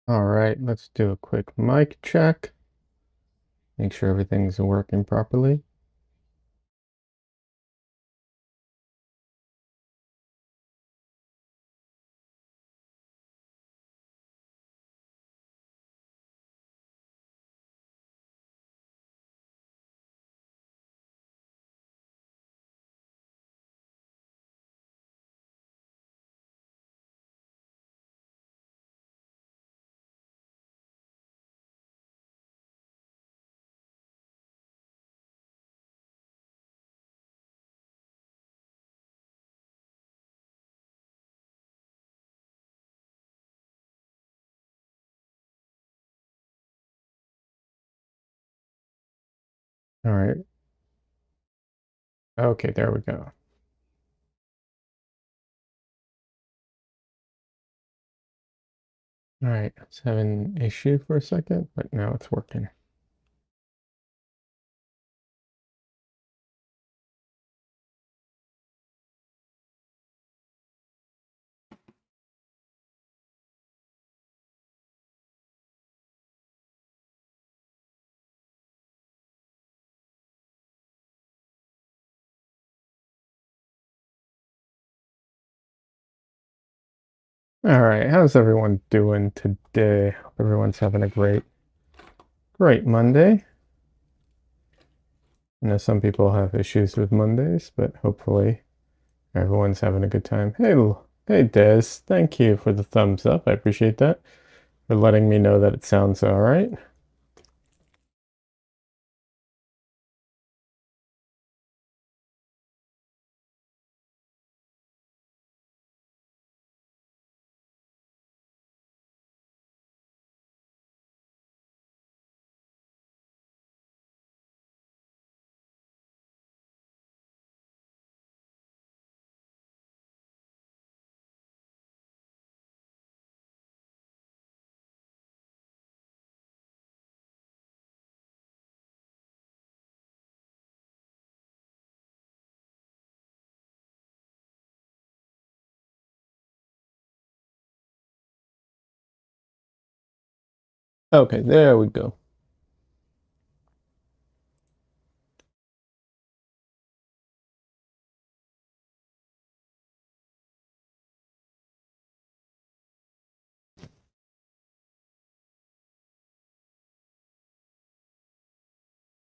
All right, let's do a quick mic check. Make sure everything's working properly. All right. Okay, there we go. All right, I was having an issue for a second, but now it's working. All right, how's everyone doing today? Hope everyone's having a great Monday. I know some people have issues with Mondays, but hopefully everyone's having a good time. Hey Des, thank you for the thumbs up. I appreciate that. For letting me know that it sounds all right. Okay, there we go.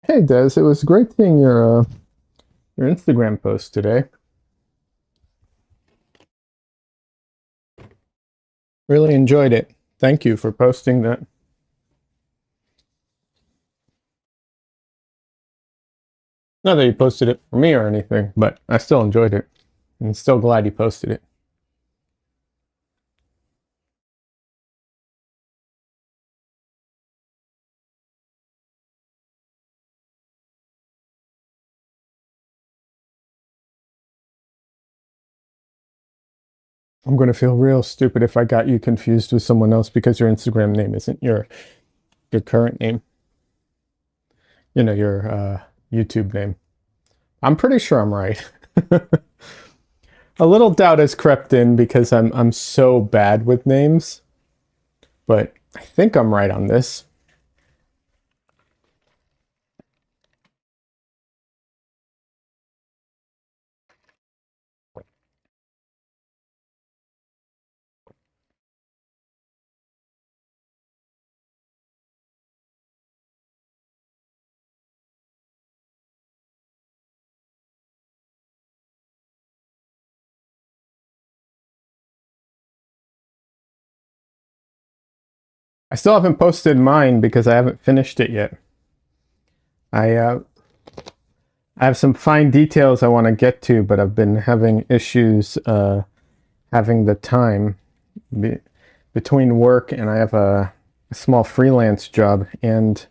Hey Des, it was great seeing your Instagram post today. Really enjoyed it. Thank you for posting that. Not that you posted it for me or anything, but I still enjoyed it. I'm still glad you posted it. I'm going to feel real stupid if I got you confused with someone else because your Instagram name isn't your current name. You know, your YouTube name. I'm pretty sure I'm right. A little doubt has crept in because I'm so bad with names, but I think I'm right on this. I still haven't posted mine because I haven't finished it yet. I uh, I have some fine details I want to get to, but I've been having issues having the time be, between work, and I have a small freelance job and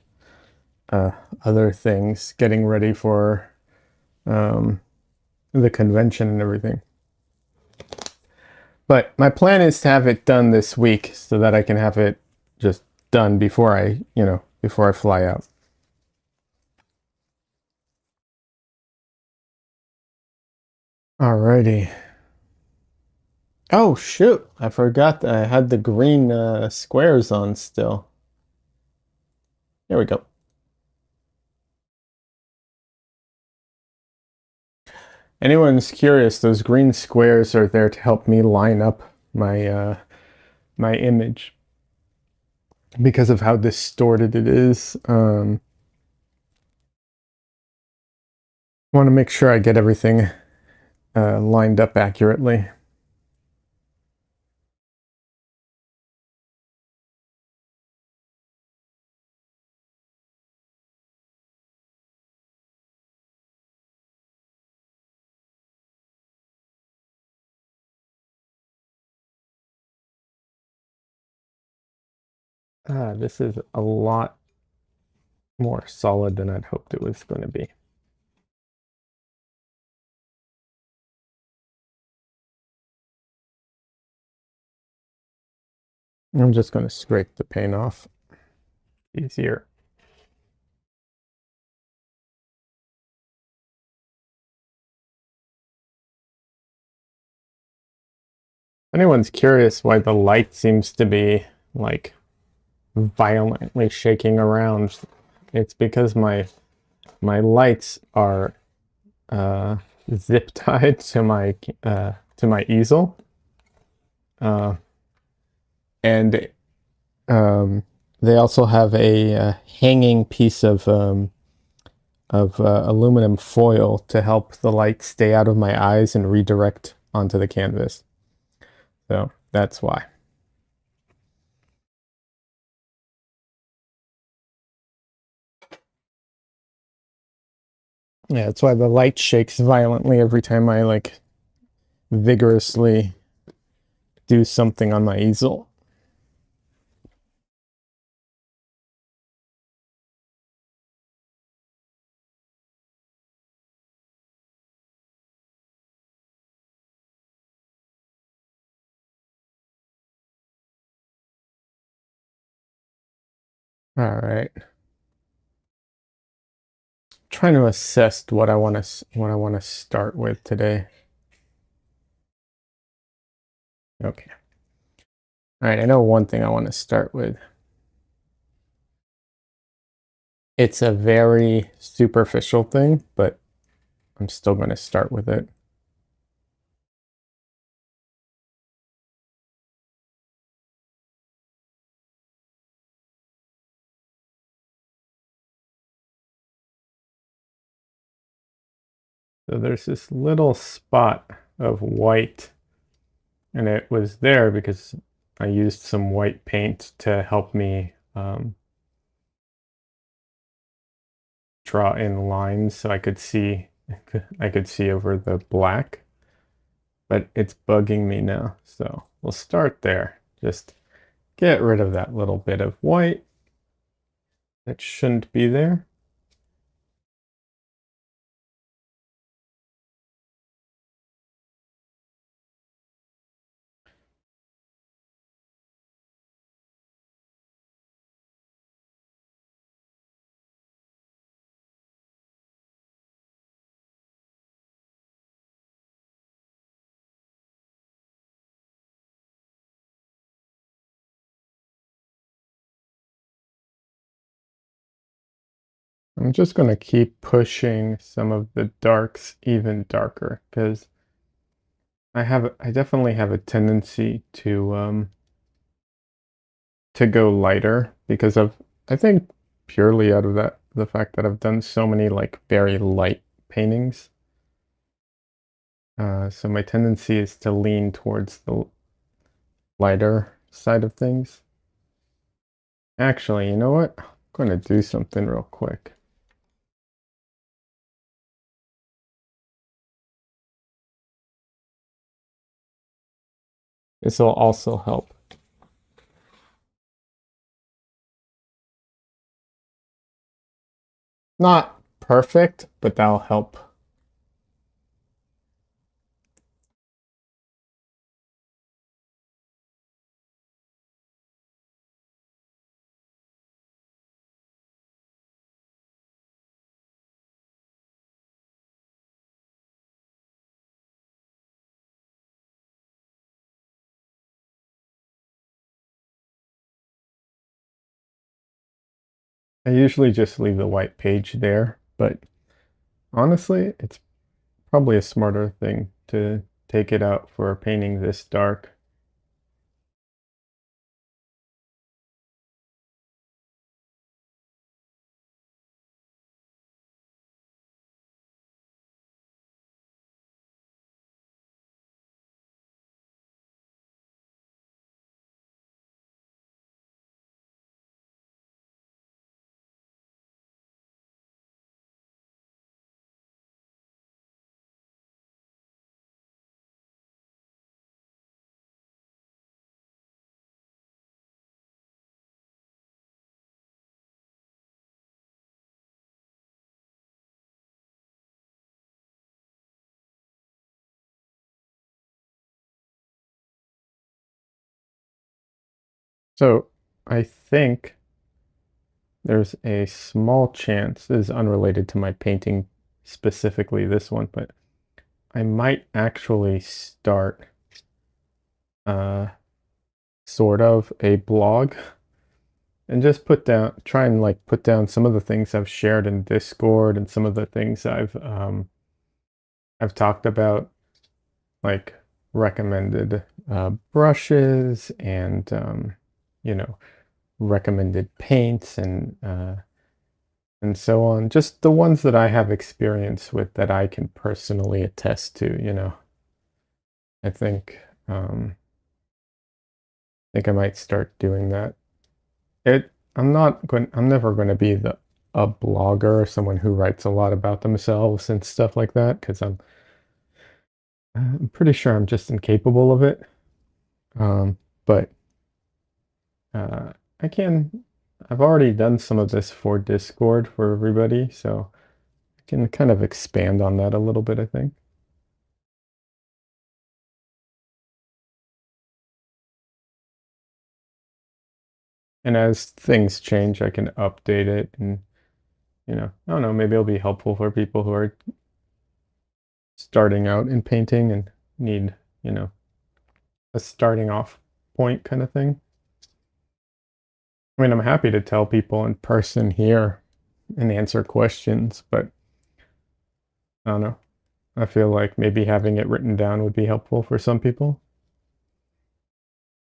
uh, other things, getting ready for um, the convention and everything. But my plan is to have it done this week so that I can have it just done before before I fly out. Alrighty. Oh shoot, I forgot that I had the green squares on still. There we go. Anyone's curious, those green squares are there to help me line up my image because of how distorted it is. Want to make sure I get everything lined up accurately. This is a lot more solid than I'd hoped it was going to be. I'm just going to scrape the paint off. Easier. If anyone's curious why the light seems to be like violently shaking around, it's because my lights are zip tied to my easel, uh, and they also have a hanging piece of aluminum foil to help the light stay out of my eyes and redirect onto the canvas. So that's why. Yeah, that's why the light shakes violently every time I like vigorously do something on my easel. All right. Trying to assess what I want to start with today. Okay. All right, I know one thing I want to start with. It's a very superficial thing, but I'm still going to start with it. So there's this little spot of white, and it was there because I used some white paint to help me draw in lines so I could see over the black, but it's bugging me now. So we'll start there. Just get rid of that little bit of white that shouldn't be there. I'm just going to keep pushing some of the darks even darker because I definitely have a tendency to go lighter because of I think purely out of the fact that I've done so many like very light paintings. So my tendency is to lean towards the lighter side of things. Actually, you know what? I'm going to do something real quick. This will also help. Not perfect, but that'll help. I usually just leave the white page there, but honestly, it's probably a smarter thing to take it out for painting this dark. So I think there's a small chance, this is unrelated to my painting specifically this one, but I might actually start uh, sort of a blog and just try and like put down some of the things I've shared in Discord and some of the things I've talked about, like recommended brushes and you know, recommended paints and so on. Just the ones that I have experience with that I can personally attest to, you know. I think I might start doing that. I'm never going to be a blogger or someone who writes a lot about themselves and stuff like that because I'm pretty sure I'm just incapable of it. But uh, I can. I've already done some of this for Discord for everybody, so I can kind of expand on that a little bit, I think. And as things change, I can update it and, I don't know, maybe it'll be helpful for people who are starting out in painting and need, you know, a starting off point kind of thing. I mean, I'm happy to tell people in person here and answer questions, but I don't know. I feel like maybe having it written down would be helpful for some people.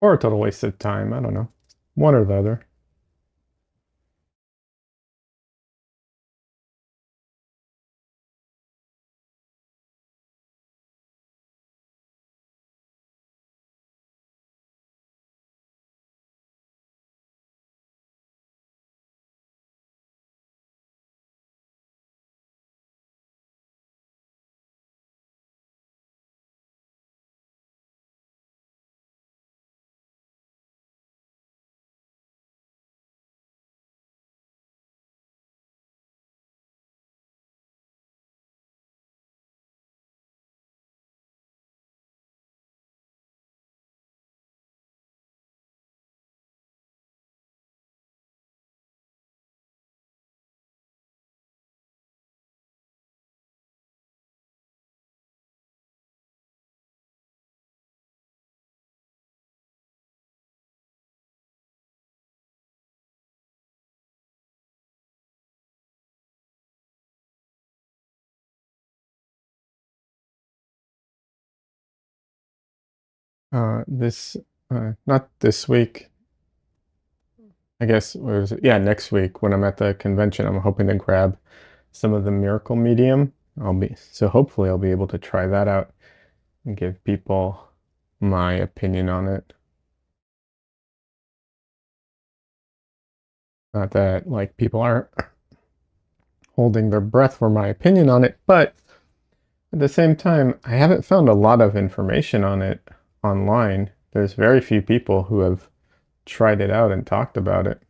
Or a total waste of time. I don't know. One or the other. This, not this week. I guess, what was it? Yeah, next week when I'm at the convention, I'm hoping to grab some of the Miracle Medium. So hopefully I'll be able to try that out and give people my opinion on it. Not that like people are holding their breath for my opinion on it, but at the same time, I haven't found a lot of information on it online. There's very few people who have tried it out and talked about it.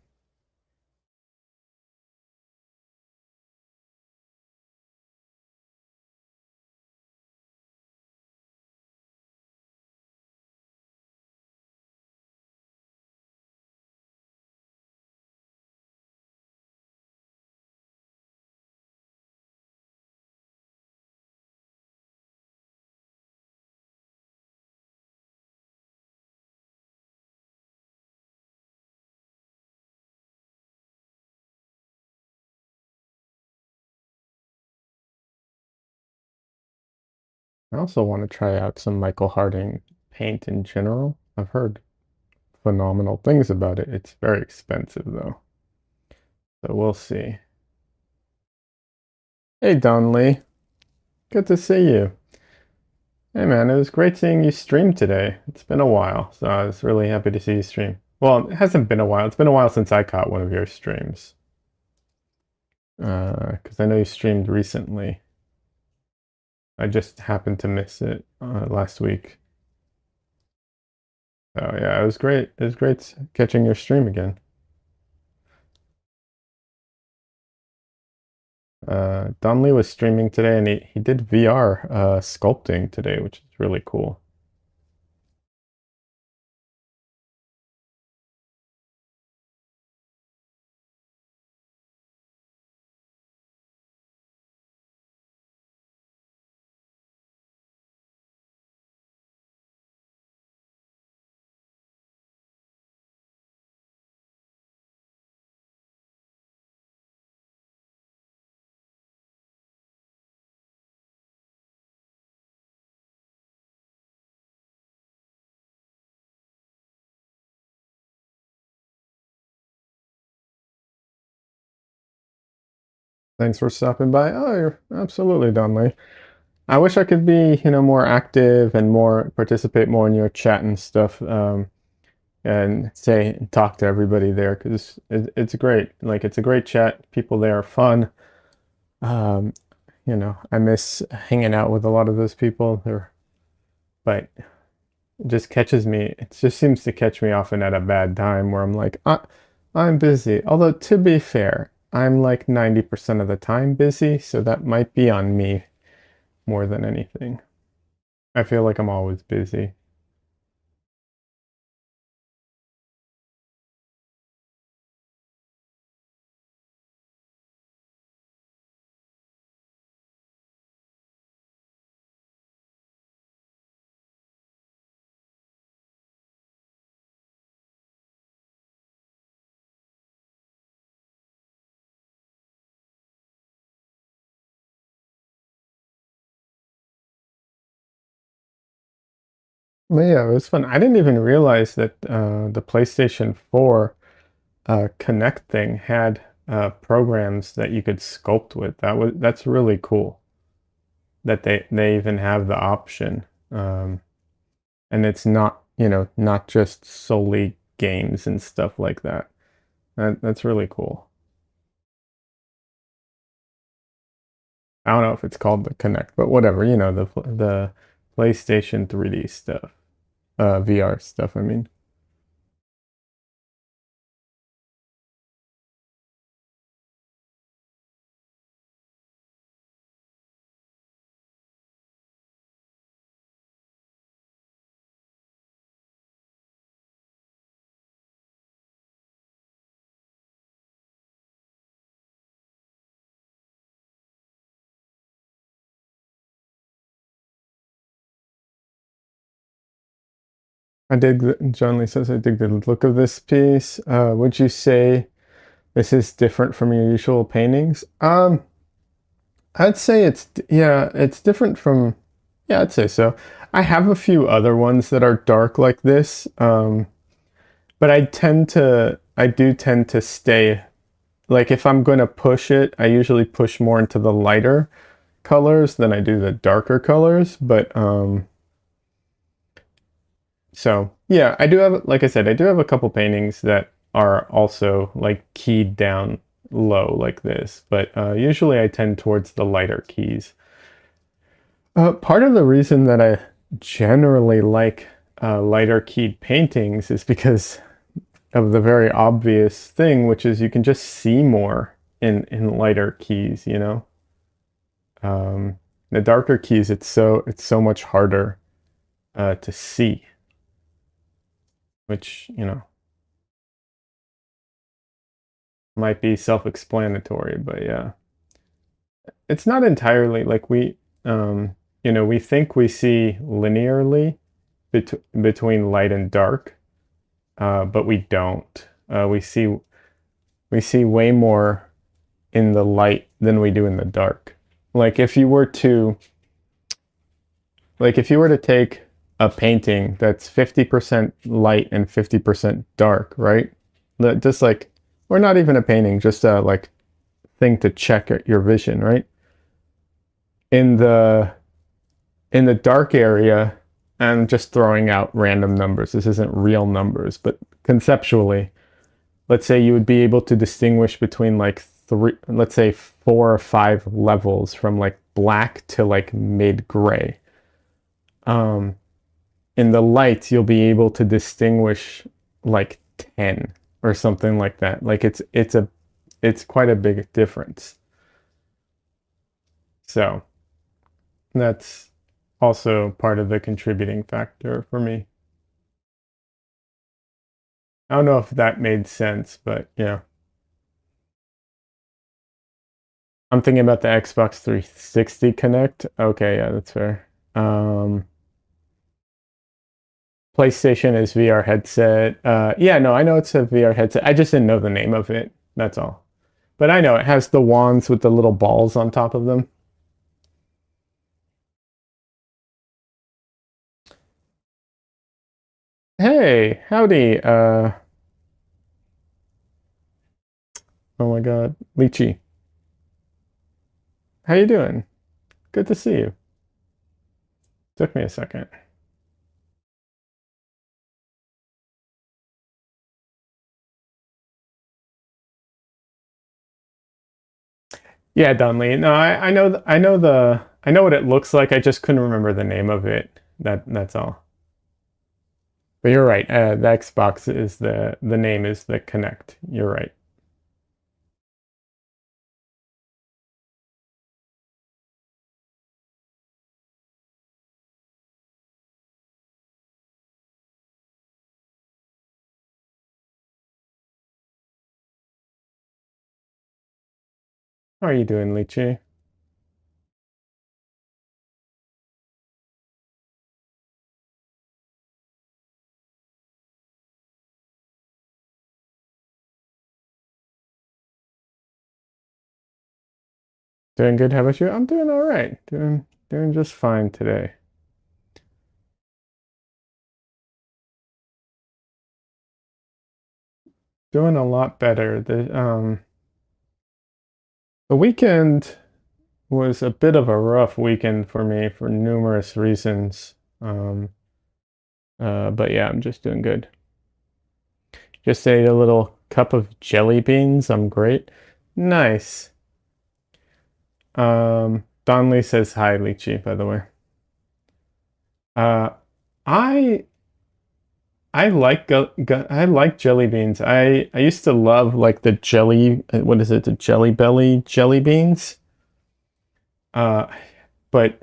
I also want to try out some Michael Harding paint in general. I've heard phenomenal things about it. It's very expensive though. So we'll see. Hey Don Lee, good to see you. Hey man, it was great seeing you stream today. It's been a while, so I was really happy to see you stream. Well, it hasn't been a while. It's been a while since I caught one of your streams. Because I know you streamed recently. I just happened to miss it last week. So yeah, it was great. It was great catching your stream again. Don Lee was streaming today and he did VR sculpting today, which is really cool. Thanks for stopping by. Oh, you're absolutely, Don Lee. I wish I could be, more active and more participate more in your chat and stuff. And talk to everybody there because it's great. Like it's a great chat. People there are fun. Um, I miss hanging out with a lot of those people. But it just catches me. It just seems to catch me often at a bad time where I'm like, I'm busy. Although to be fair, I'm like 90% of the time busy, so that might be on me more than anything. I feel like I'm always busy. But yeah, it was fun. I didn't even realize that the PlayStation 4 Connect thing had programs that you could sculpt with. That's really cool that they even have the option. And it's not, not just solely games and stuff like that. That's really cool. I don't know if it's called the Connect, but whatever, the PlayStation 3D stuff, VR stuff, I mean. John Lee says, I dig the look of this piece. Would you say this is different from your usual paintings? I'd say yeah, it's different from, yeah, I'd say so. I have a few other ones that are dark like this, but I do tend to stay, like if I'm going to push it, I usually push more into the lighter colors than I do the darker colors, but, so yeah, I do have, like I said, I do have a couple paintings that are also like keyed down low like this, but usually I tend towards the lighter keys. Part of the reason that I generally like lighter keyed paintings is because of the very obvious thing, which is you can just see more in lighter keys. Um, the darker keys, it's so much harder to see, which might be self-explanatory, but yeah, it's not entirely like we think we see linearly between light and dark, but we don't. We see way more in the light than we do in the dark. Like if you were to like if you were to take a painting that's 50% light and 50% dark, right? Just like, or not even a painting, just a like thing to check your vision, right? In the dark area, I'm just throwing out random numbers. This isn't real numbers, but conceptually, let's say you would be able to distinguish between like three, let's say 4 or 5 levels from like black to like mid gray. Um, in the light, you'll be able to distinguish like 10 or something like that. Like it's quite a big difference. So that's also part of the contributing factor for me. I don't know if that made sense, but yeah. I'm thinking about the Xbox 360 Connect. Okay, yeah, that's fair. PlayStation is VR headset. Yeah, no, I know it's a VR headset. I just didn't know the name of it. That's all. But I know it has the wands with the little balls on top of them. Hey, howdy. Oh my God, Lychee. How you doing? Good to see you. Took me a second. Yeah, Dunley. No, I know I know what it looks like. I just couldn't remember the name of it. That's all. But you're right. The Xbox is the name is the Connect. You're right. How are you doing, Lychee? Doing good. How about you? I'm doing all right. Doing just fine today. Doing a lot better. The weekend was a bit of a rough weekend for me for numerous reasons. Um, but yeah, I'm just doing good. Just ate a little cup of jelly beans. I'm great. Nice. Donley says hi, Lychee, by the way. Uh, I I like jelly beans. I used to love like the jelly, what is it, the Jelly Belly jelly beans. Uh, but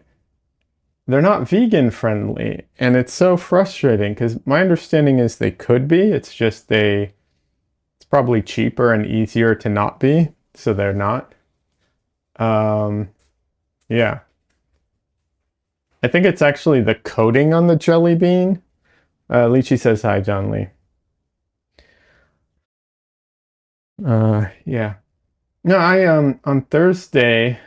they're not vegan friendly, and it's so frustrating because my understanding is they could be. It's just it's probably cheaper and easier to not be, so they're not. Um, yeah. I think it's actually the coating on the jelly bean. Lychee says hi, John Lee. Yeah. No, I on Thursday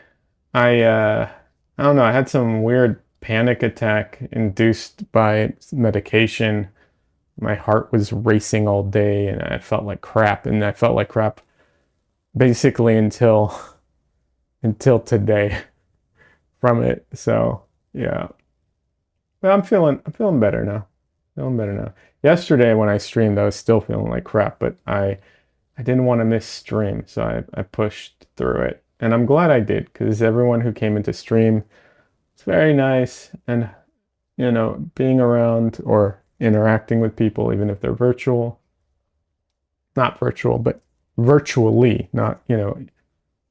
I don't know, I had some weird panic attack induced by medication. My heart was racing all day and I felt like crap, and I felt like crap basically until today from it. So, yeah. But I'm feeling better now. Feeling better now. Yesterday when I streamed, I was still feeling like crap, but I didn't want to miss stream, so I pushed through it. And I'm glad I did, because everyone who came into stream, it's very nice. And, being around or interacting with people, even if they're virtual, not virtual, but virtually, not,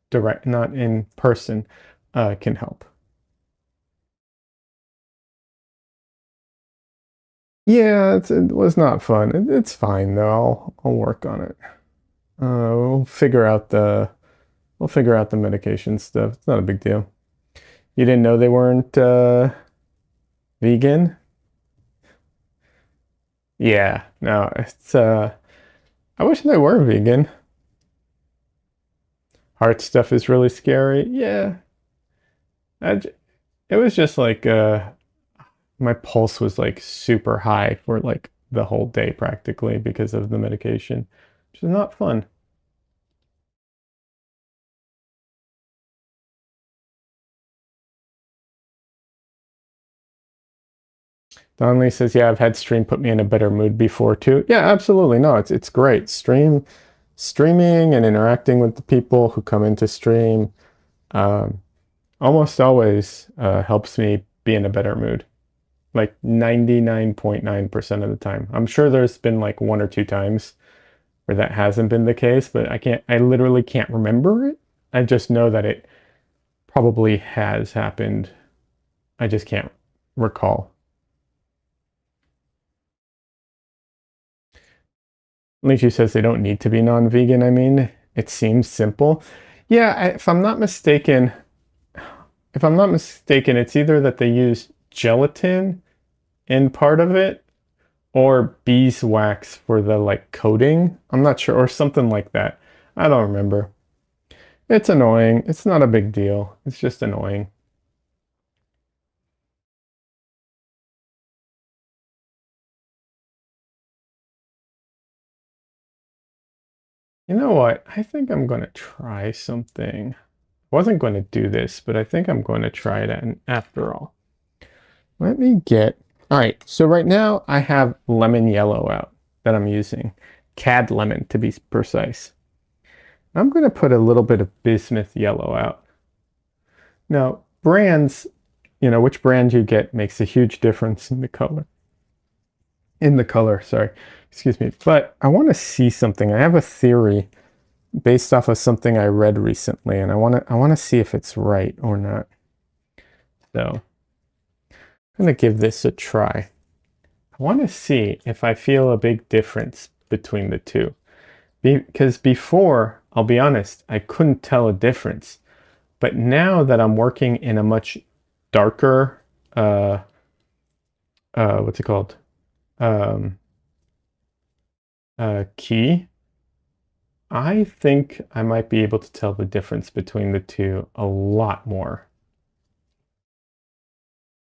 direct, not in person, can help. Yeah, it was not fun. It's fine though. I'll work on it. We'll figure out the medication stuff. It's not a big deal. You didn't know they weren't vegan? Yeah, no, I wish they were vegan. Heart stuff is really scary. Yeah. It was just like my pulse was like super high for like the whole day practically because of the medication, which is not fun. Donnelly says, "Yeah, I've had stream put me in a better mood before too." Yeah, absolutely. No, it's great. Streaming and interacting with the people who come into stream um, almost always helps me be in a better mood. Like 99.9% of the time. I'm sure there's been like one or two times where that hasn't been the case, but I literally can't remember it. I just know that it probably has happened. I just can't recall. Lichu says they don't need to be non-vegan. I mean, it seems simple. Yeah, if I'm not mistaken, it's either that they use gelatin in part of it or beeswax for the like coating. I'm not sure, or something like that. I don't remember. It's annoying. It's not a big deal. It's just annoying. You know what? I think I'm going to try something. I wasn't going to do this, but I think I'm going to try it after all. Let me get... All right, so right now I have lemon yellow out that I'm using. Cad lemon, to be precise. I'm going to put a little bit of bismuth yellow out. Now, brands, which brand you get makes a huge difference in the color. Sorry. Excuse me. But I want to see something. I have a theory based off of something I read recently, and I want to see if it's right or not. So I'm going to give this a try. I want to see if I feel a big difference between the two. Because before, I'll be honest, I couldn't tell a difference. But now that I'm working in a much darker, what's it called? Key, I think I might be able to tell the difference between the two a lot more.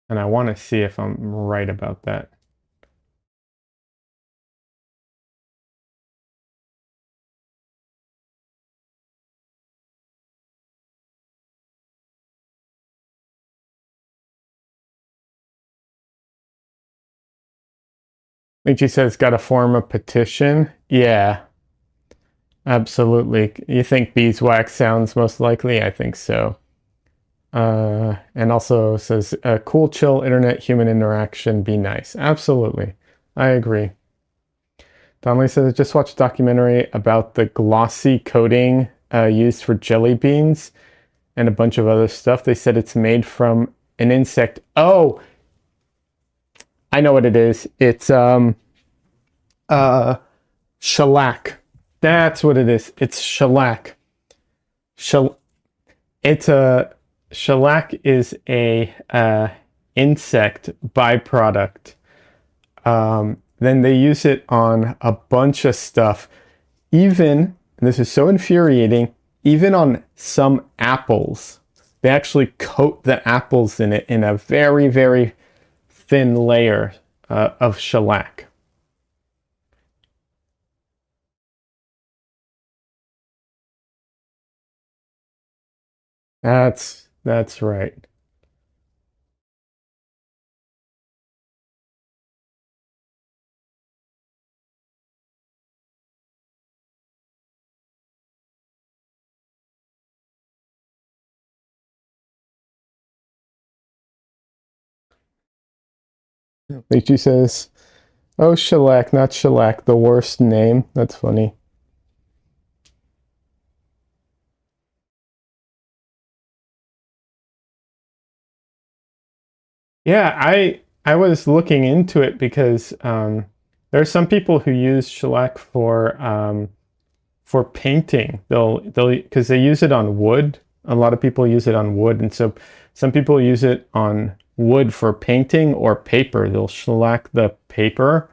And I want to see if I'm right about that. I think she says got to form a petition. Yeah, absolutely. You think beeswax sounds most likely? I think so. And also says cool, chill, internet, human interaction, be nice. Absolutely. I agree. Donnelly says, just watched a documentary about the glossy coating used for jelly beans and a bunch of other stuff. They said it's made from an insect. Oh, I know what it is. It's shellac. That's what it is. It's shellac. It's a shellac is a insect byproduct. Then they use it on a bunch of stuff. Even, and this is so infuriating, even on some apples. They actually coat the apples in it in a very, very thin layer of shellac. That's right. Lychee says, "Oh, shellac, not shellac, the worst name." That's funny. Yeah, I was looking into it because there are some people who use shellac for painting. They'll because they use it on wood. A lot of people use it on wood, and so some people use it on wood for painting or paper. They'll shellac the paper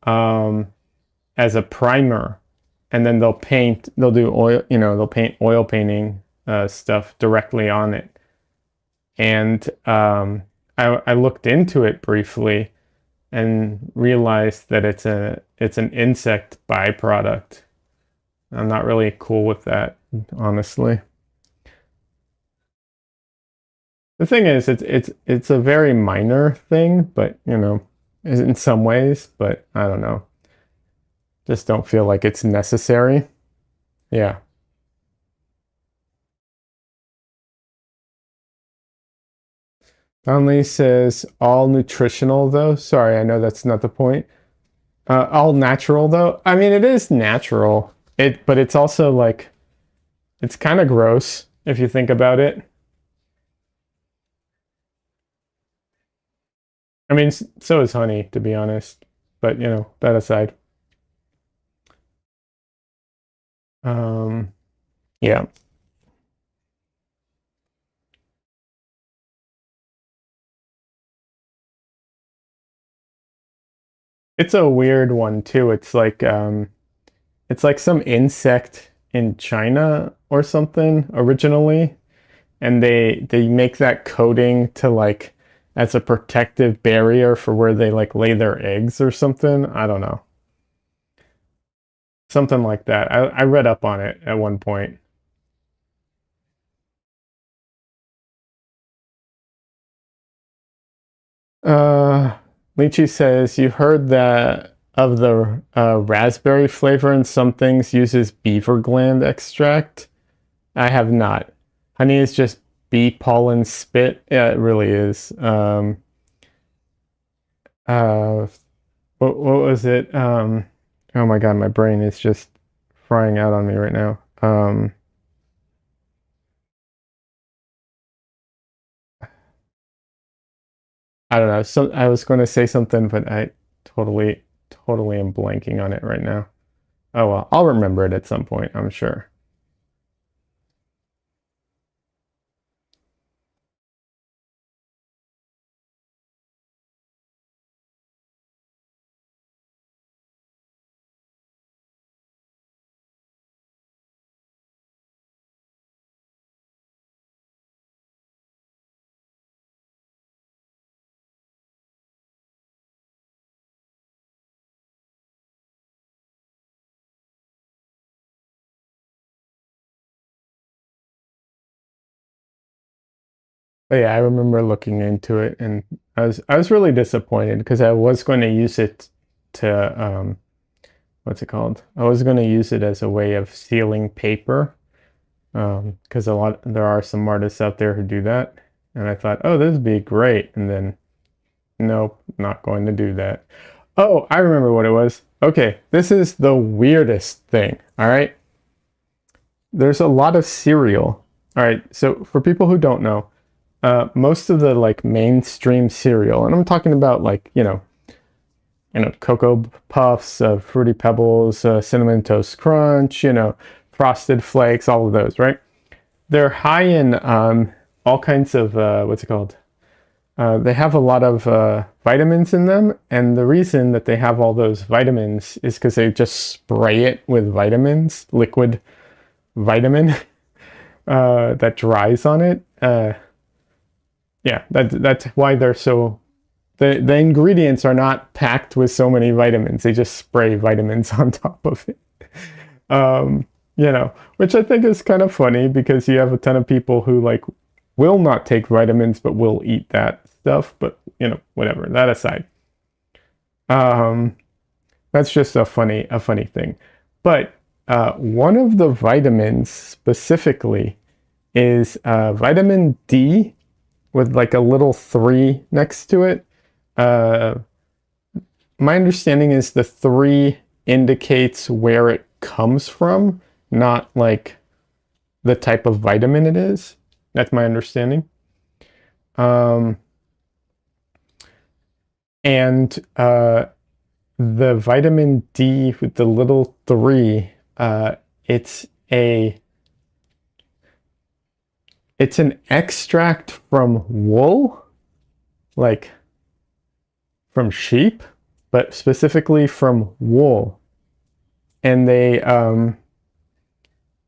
as a primer, and then they'll paint. They'll do oil. They'll paint oil painting stuff directly on it. And I looked into it briefly and realized that it's an insect byproduct. I'm not really cool with that, honestly. The thing is, it's a very minor thing, but you know, in some ways, but I don't know. Just don't feel like it's necessary. Yeah. Only says all nutritional though. Sorry, I know that's not the point. All natural though. I mean, it is natural. But it's also like it's kind of gross if you think about it. I mean, so is honey, to be honest. But you know, that aside. Um, yeah. It's a weird one too. It's like some insect in China or something originally, and they make that coating to like as a protective barrier for where they like lay their eggs or something. I don't know. Something like that. I read up on it at one point. Uh, Lychee says, you heard that of the raspberry flavor in some things uses beaver gland extract? I have not. Honey is just bee pollen spit. Yeah, it really is. Uh, what was it? Oh my God, my brain is just frying out on me right now. I don't know. So I was going to say something, but I totally am blanking on it right now. Oh well, I'll remember it at some point, I'm sure. But yeah, I remember looking into it, and I was really disappointed because I was going to use it to what's it called? I was going to use it as a way of sealing paper because there are some artists out there who do that, and I thought, oh, this would be great, and then nope, not going to do that. Oh, I remember what it was. Okay, this is the weirdest thing. All right, there's a lot of cereal. All right, so for people who don't know, most of the like mainstream cereal, and I'm talking about like Cocoa Puffs, Fruity Pebbles, Cinnamon Toast Crunch, Frosted Flakes, all of those, right? They're high in all kinds of what's it called? They have a lot of vitamins in them, and the reason that they have all those vitamins is because they just spray it with vitamins, liquid vitamin that dries on it. Yeah, that's why they're so. The ingredients are not packed with so many vitamins. They just spray vitamins on top of it. Which I think is kind of funny because you have a ton of people who like will not take vitamins but will eat that stuff. But whatever. That aside, um, that's just a funny thing. But one of the vitamins specifically is vitamin D with like a little 3 next to it. Uh, my understanding is the 3 indicates where it comes from, not like the type of vitamin it is. That's my understanding. Um, and the vitamin D with the little 3, it's a it's an extract from wool, like from sheep, but specifically from wool. And they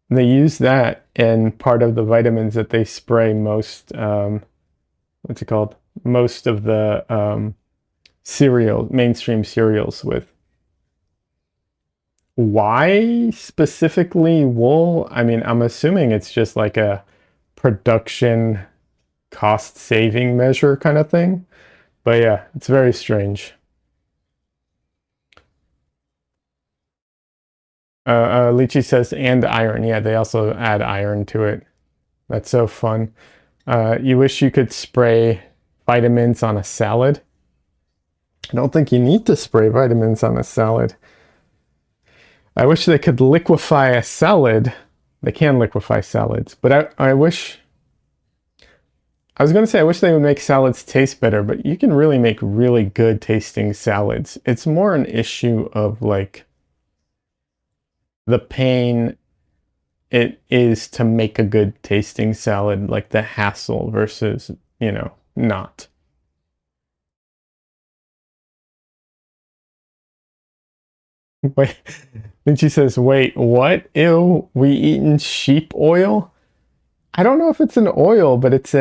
use that in part of the vitamins that they spray most what's it called? most of the mainstream cereals with. Why specifically wool? I mean, I'm assuming it's just like a production cost saving measure kind of thing. But yeah, it's very strange. Lychee says, and iron. Yeah, they also add iron to it. That's so fun. You wish you could spray vitamins on a salad? I don't think you need to spray vitamins on a salad. I wish they could liquefy a salad. They can liquefy salads, but I wish. I was going to say, I wish they would make salads taste better, but you can really make really good tasting salads. It's more an issue of like the pain it is to make a good tasting salad, like the hassle versus, not. Wait, then she says, wait, what? Ew, we eating sheep oil? I don't know if it's an oil, but it's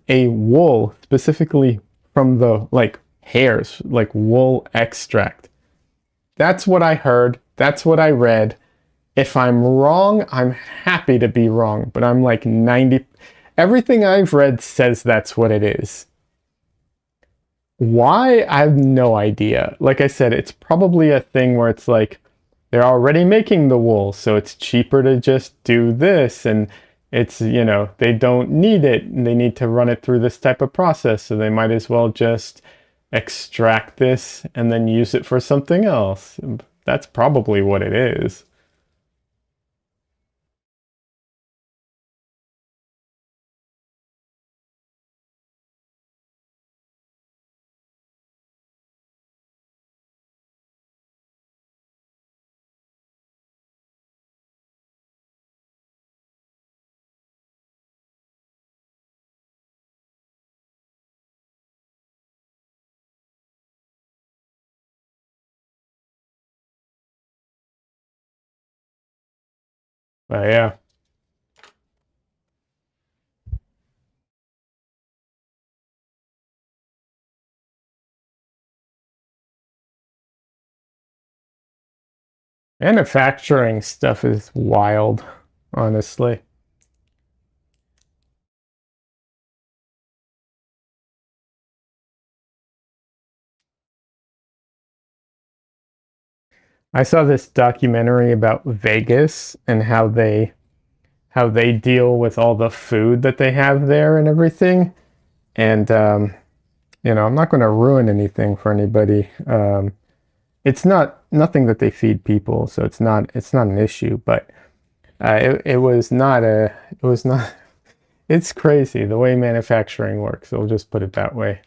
a wool, specifically from the like hairs, like wool extract. That's what I heard. That's what I read. If I'm wrong, I'm happy to be wrong, but I'm like 90. Everything I've read says that's what it is. Why? I have no idea. Like I said, it's probably a thing where it's like they're already making the wool, so it's cheaper to just do this. And it's, they don't need it. And they need to run it through this type of process. So they might as well just extract this and then use it for something else. That's probably what it is. But yeah. Manufacturing stuff is wild, honestly. I saw this documentary about Vegas and how they deal with all the food that they have there and everything. And I'm not going to ruin anything for anybody. It's not nothing that they feed people, so it's not an issue. But it was not a it was not. It's crazy the way manufacturing works. I'll just put it that way.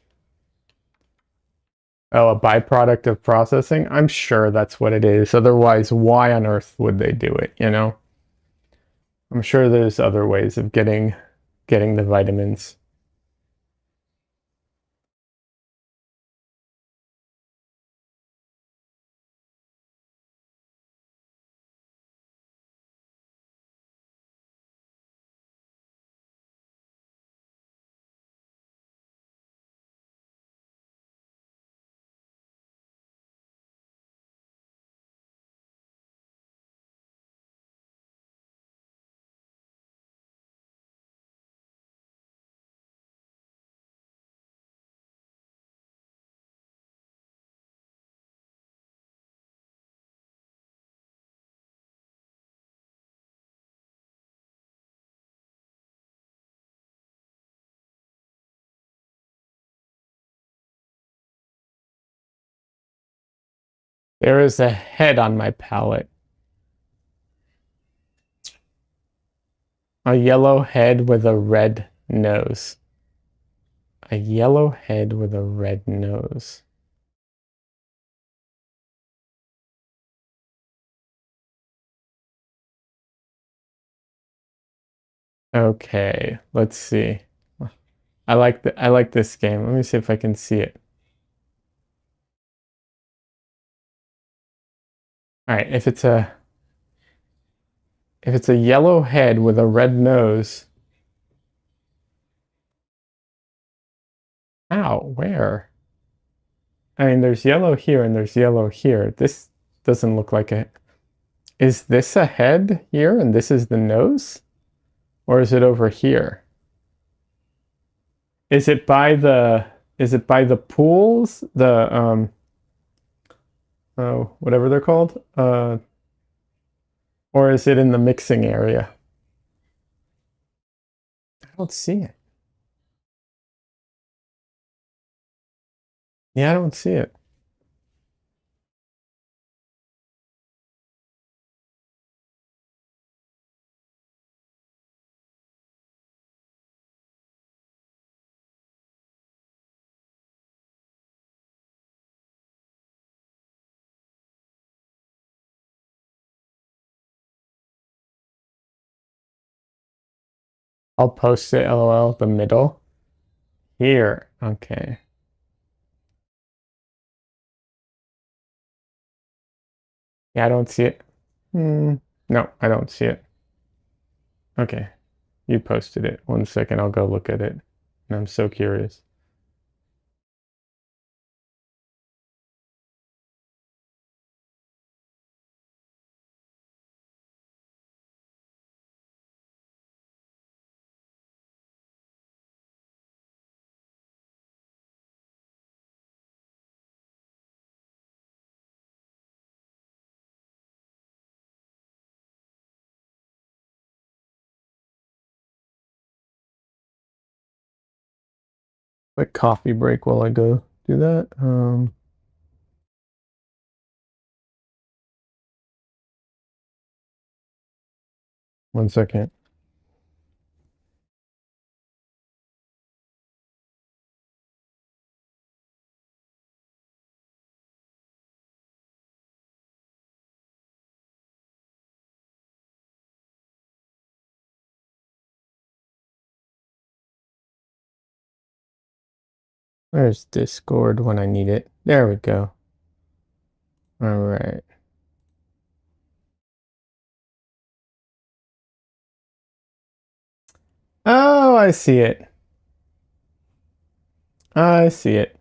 Oh, a byproduct of processing? I'm sure that's what it is. Otherwise, why on earth would they do it, I'm sure there's other ways of getting the vitamins. There is a head on my palette. A yellow head with a red nose. A yellow head with a red nose. Okay, let's see. I like this game. Let me see if I can see it. All right, if it's a yellow head with a red nose, How? Where? I mean, there's yellow here and there's yellow here. This doesn't look like a... Is this a head here and this is the nose? Or is it over here? Is it by the... Is it by the pools? The, oh, whatever they're called? Or is it in the mixing area? I don't see it. Yeah, I don't see it. I'll post it, LOL, the middle. Here, okay. Yeah, I don't see it. No, I don't see it. Okay, you posted it. 1 second, I'll go look at it. I'm so curious. Quick coffee break while I go do that. 1 second. Where's Discord when I need it? There we go. All right. Oh, I see it. I see it.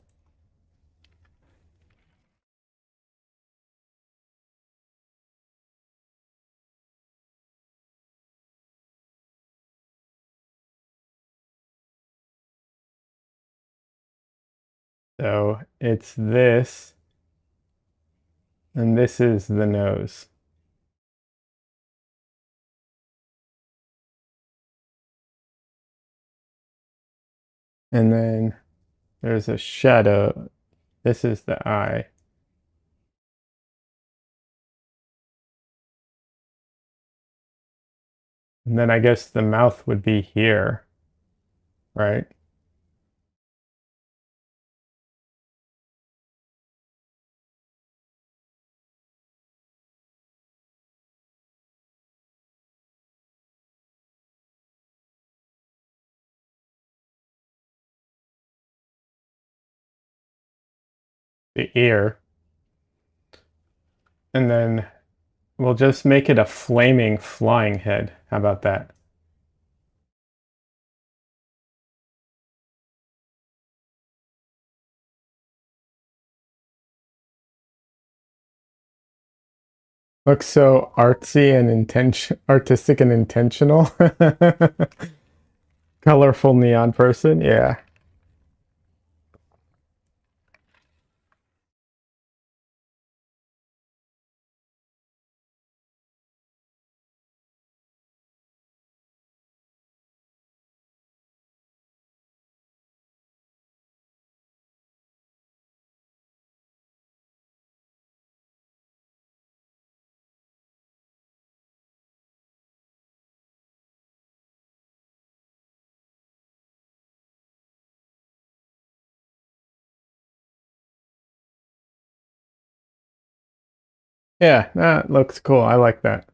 So it's this, and this is the nose. And then there's a shadow. This is the eye. And then I guess the mouth would be here, right? The ear. And then we'll just make it a flaming flying head. How about that? Looks so artsy and artistic and intentional. Colorful neon person, yeah. Yeah, that looks cool. I like that.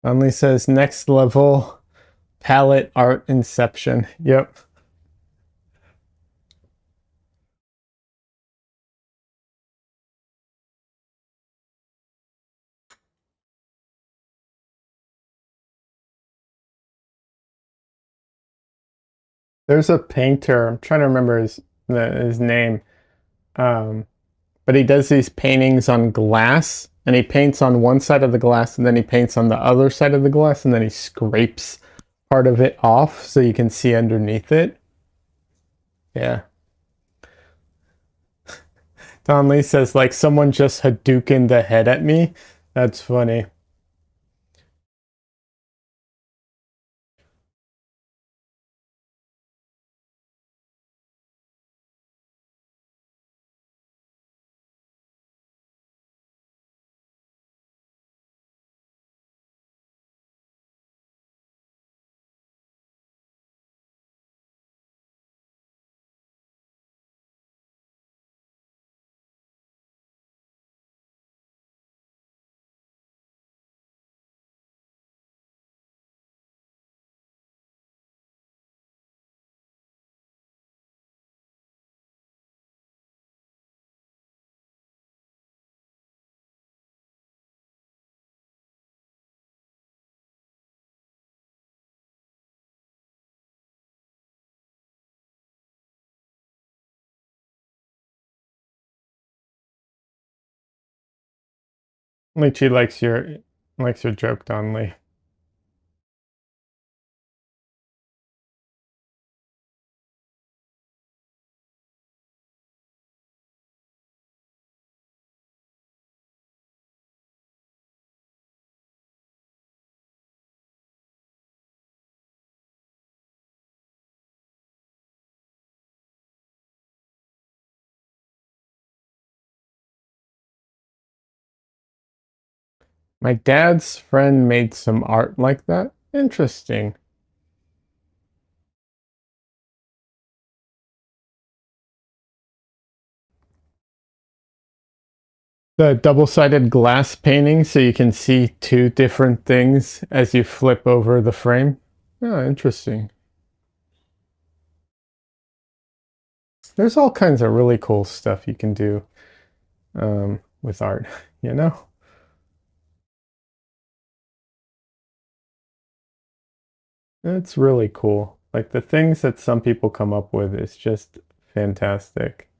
Only says next level Palette art inception. Yep. There's a painter. I'm trying to remember his name. Um, but he does these paintings on glass, and he paints on one side of the glass, and then he paints on the other side of the glass, and then he scrapes part of it off so you can see underneath it. Yeah. Don Lee says, like, someone just Hadouken the head at me. That's funny. Lychee likes your joke, Don Lee. My dad's friend made some art like that. Interesting. The double-sided glass painting so you can see two different things as you flip over the frame. Oh, interesting. There's all kinds of really cool stuff you can do with art, you know? It's really cool. Like the things that some people come up with is just fantastic.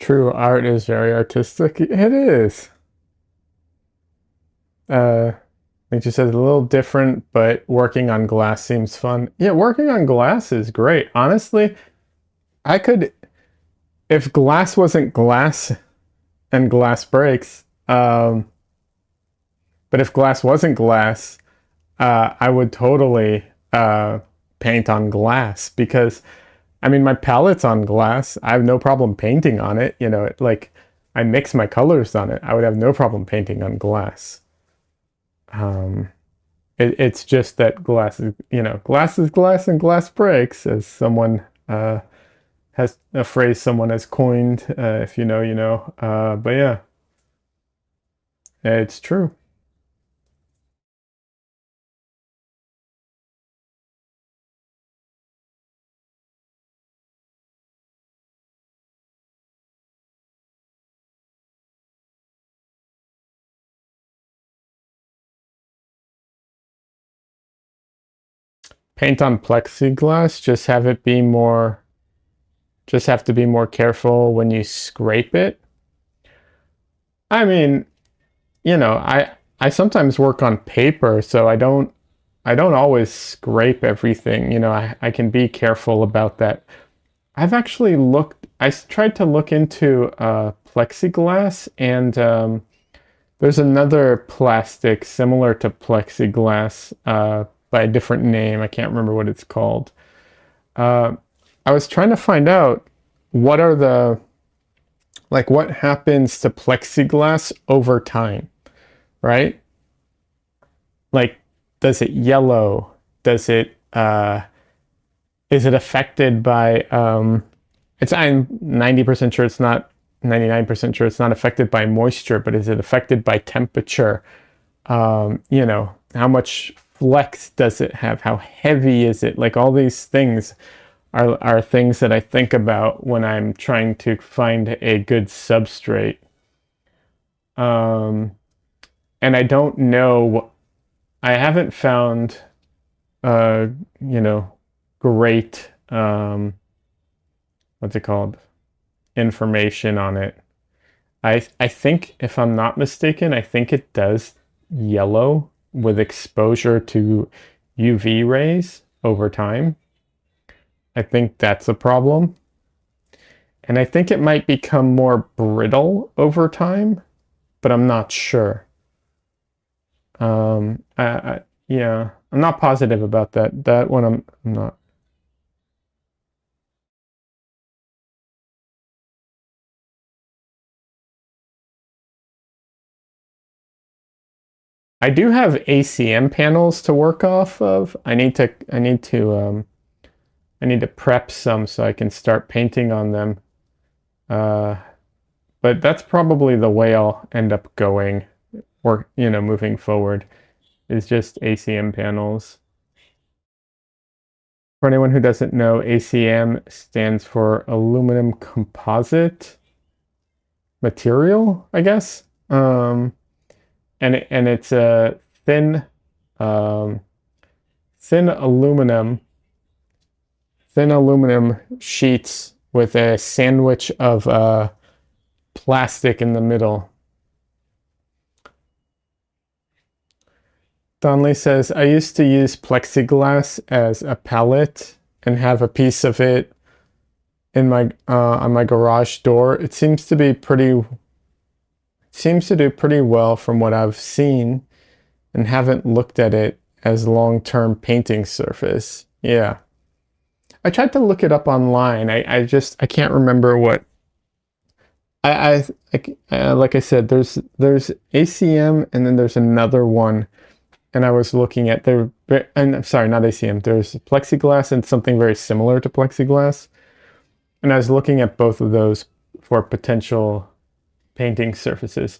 True art is very artistic. It is. Uh, like you said, a little different, but working on glass seems fun. Yeah, working on glass is great. Honestly, I could, if glass wasn't glass and glass breaks, but if glass wasn't glass, I would totally paint on glass because, I mean, my palette's on glass. I have no problem painting on it. You know, like I mix my colors on it. I would have no problem painting on glass. Um, it's just that glass is, glass is glass and glass breaks, as someone has a phrase someone has coined. If you know, you know. But yeah, it's true. Paint on plexiglass, just have to be more careful when you scrape it. I mean, I sometimes work on paper, so I don't always scrape everything. I can be careful about that. I've actually tried to look into plexiglass, and there's another plastic similar to plexiglass by a different name. I can't remember what it's called. I was trying to find out what are the, like, what happens to plexiglass over time, right? Like, does it yellow? Does it, is it affected by, I'm 90% sure it's not, 99% sure it's not affected by moisture, but is it affected by temperature? You know, how much flex does it have? How heavy is it? Like, all these things are things that I think about when I'm trying to find a good substrate. And I don't know, I haven't found, you know, great, what's it called? Information on it. I think, if I'm not mistaken, I think it does yellow with exposure to UV rays over time. I think that's a problem. And I think it might become more brittle over time, but I'm not sure. Yeah, I'm not positive about that. That one I'm not. I do have ACM panels to work off of. I need to prep some so I can start painting on them. But that's probably the way I'll end up going, or, you know, moving forward, is just ACM panels. For anyone who doesn't know, ACM stands for aluminum composite material, I guess. And it's a um, thin aluminum sheets with a sandwich of plastic in the middle. Donley says, I used to use plexiglass as a palette and have a piece of it in my on my garage door. It seems to do pretty well from what I've seen, and haven't looked at it as long-term painting surface. Yeah. I tried to look it up online. I can't remember what like I said, there's ACM, and then there's another one, and I was looking at and I'm sorry, not ACM. There's plexiglass and something very similar to plexiglass, and I was looking at both of those for potential painting surfaces.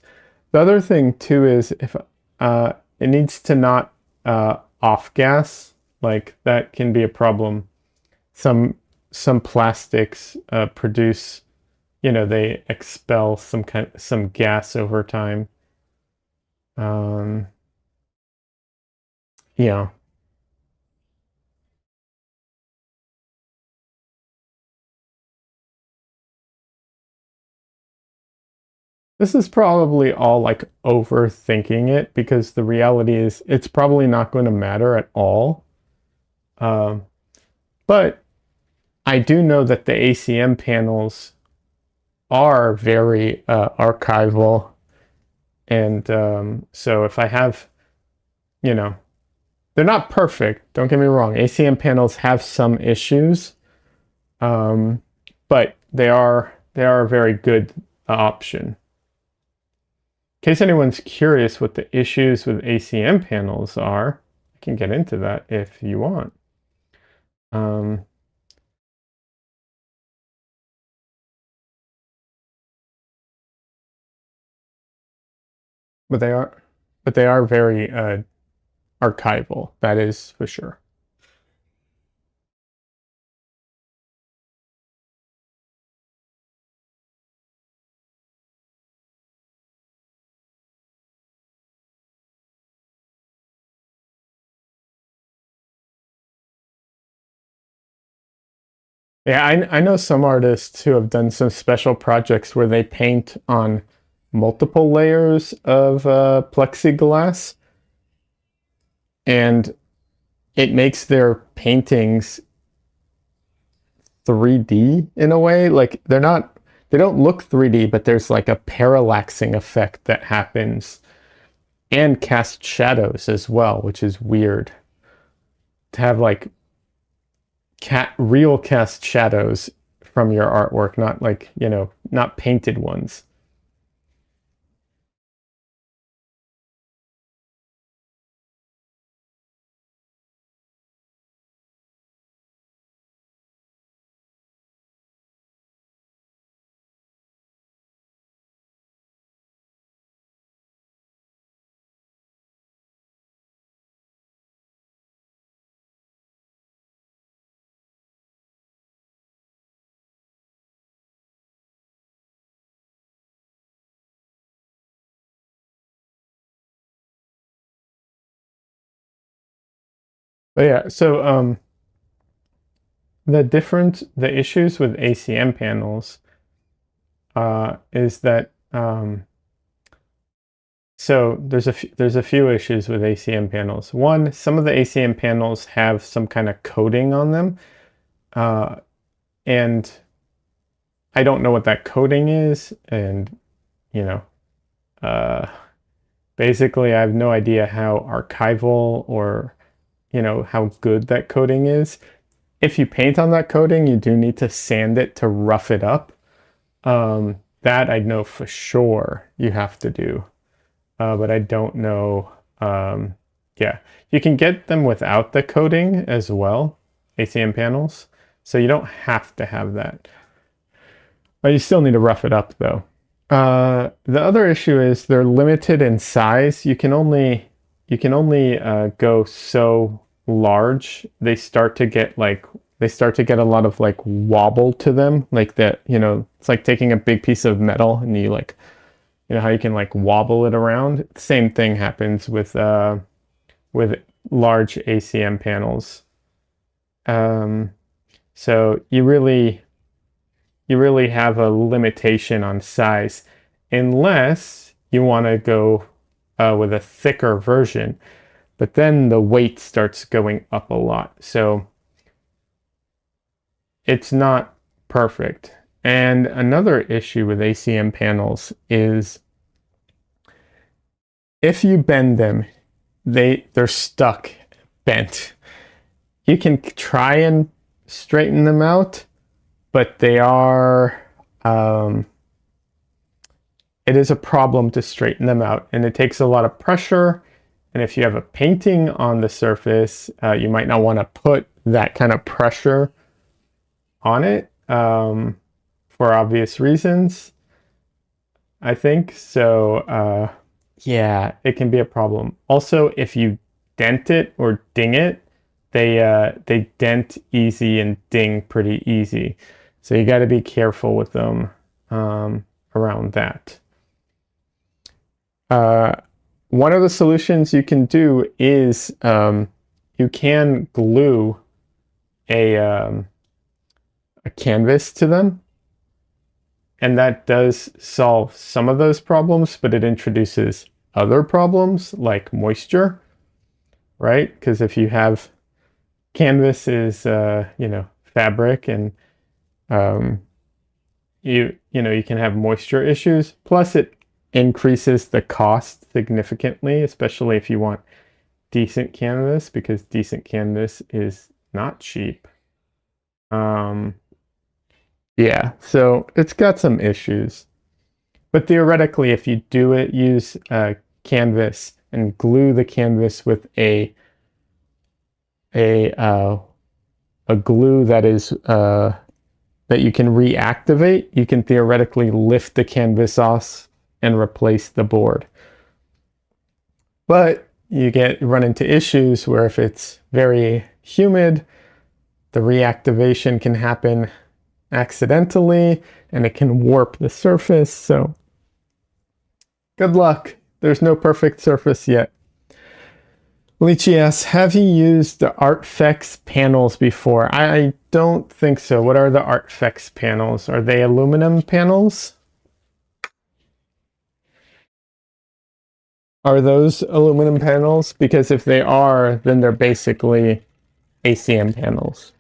The other thing too is, if it needs to not off gas, like that can be a problem. Some plastics produce, you know, they expel some gas over time. Yeah. This is probably all like overthinking it, because the reality is it's probably not going to matter at all. Um, but I do know that the ACM panels are very archival. And so if I have, you know, they're not perfect, don't get me wrong. ACM panels have some issues, but they are a very good option. In case anyone's curious what the issues with ACM panels are, I can get into that if you want. But they are very archival. That is for sure. Yeah, I know some artists who have done some special projects where they paint on multiple layers of plexiglass, and it makes their paintings 3D in a way. Like, they don't look 3D, but there's like a parallaxing effect that happens, and cast shadows as well, which is weird to have like real cast shadows from your artwork, not like, not painted ones. But yeah, so the issues with ACM panels is that so there's a few issues with ACM panels. One, some of the ACM panels have some kind of coating on them, and I don't know what that coating is, and you know, uh, basically I have no idea how archival or how good that coating is. If you paint on that coating, you do need to sand it to rough it up. That I know for sure you have to do, but I don't know. Yeah, you can get them without the coating as well, ACM panels. So you don't have to have that. But you still need to rough it up though. The other issue is they're limited in size. You can only go so large. They start to get a lot of like wobble to them, like that. It's like taking a big piece of metal and how you can like wobble it around. Same thing happens with large ACM panels. Um, so you really have a limitation on size unless you want to go with a thicker version, but then the weight starts going up a lot. So it's not perfect. And another issue with ACM panels is if you bend them, they're stuck, bent. You can try and straighten them out, but it is a problem to straighten them out, and it takes a lot of pressure. And if you have a painting on the surface, you might not want to put that kind of pressure on it for obvious reasons, I think. So, yeah, it can be a problem. Also, if you dent it or ding it, they dent easy and ding pretty easy. So you got to be careful with them around that. Uh, One of the solutions you can do is you can glue a canvas to them, and that does solve some of those problems, but it introduces other problems like moisture, right? Because if you have canvas is fabric, and um, you can have moisture issues. Plus, it increases the cost significantly, especially if you want decent canvas, because decent canvas is not cheap. Um, yeah, so it's got some issues. But theoretically, if you do it, use canvas and glue the canvas with a uh, a glue that you can reactivate, you can theoretically lift the canvas off and replace the board. But you run into issues where if it's very humid, the reactivation can happen accidentally and it can warp the surface. So good luck. There's no perfect surface yet. Lychee asks, have you used the Artfx panels before? I don't think so. What are the Artfx panels? Are they aluminum panels? Are those aluminum panels? Because if they are, then they're basically ACM panels.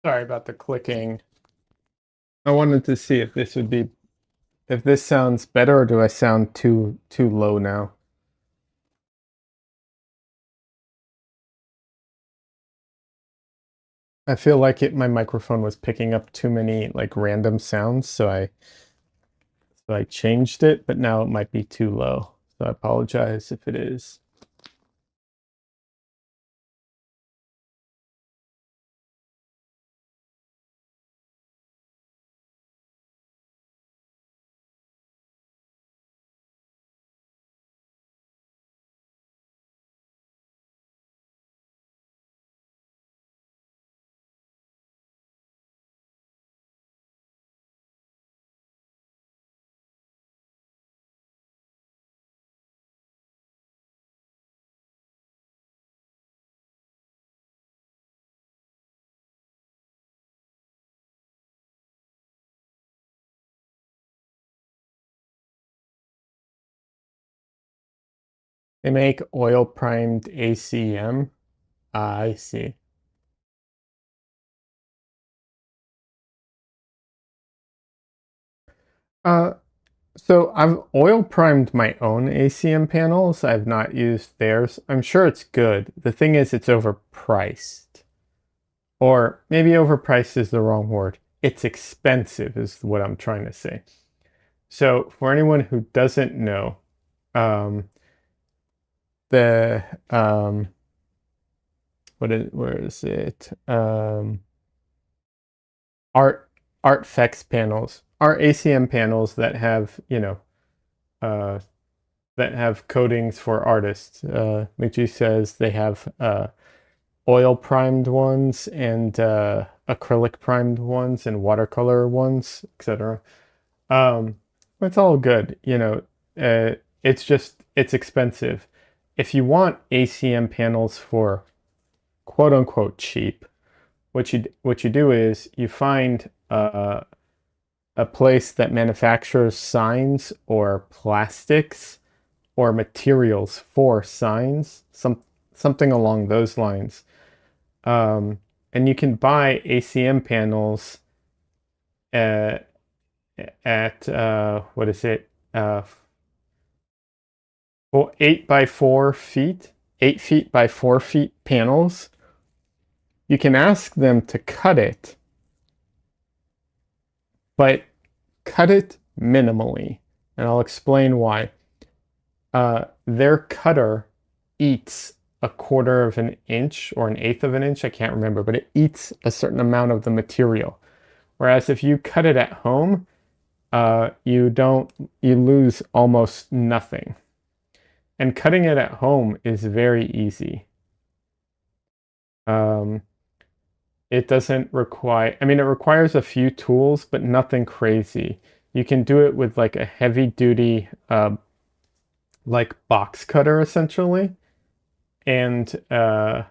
Sorry about the clicking. I wanted to see if this sounds better, or do I sound too low now? I feel like my microphone was picking up too many like random sounds, so I changed it, but now it might be too low. So I apologize if it is. They make oil primed ACM. Ah, I see. Uh, so I've oil primed my own ACM panels. I've not used theirs. I'm sure it's good. The thing is, it's overpriced. Or maybe overpriced is the wrong word. It's expensive, is what I'm trying to say. So for anyone who doesn't know, um, the where is it? Artfex panels are ACM panels that have, uh, that have coatings for artists. Michi says they have oil primed ones and acrylic primed ones and watercolor ones, etc. It's all good, it's expensive. If you want ACM panels for quote unquote cheap, what you do is you find a place that manufactures signs or plastics or materials for signs, something along those lines. And you can buy ACM panels at what is it? Well, 8 by 4 feet, 8 feet by 4 feet panels. You can ask them to cut it, but cut it minimally, and I'll explain why. Their cutter eats a quarter of an inch or an eighth of an inch, I can't remember, but it eats a certain amount of the material. Whereas if you cut it at home, you lose almost nothing. And cutting it at home is very easy. It doesn't require, I mean, it requires a few tools, but nothing crazy. You can do it with like a heavy duty, like box cutter essentially, and a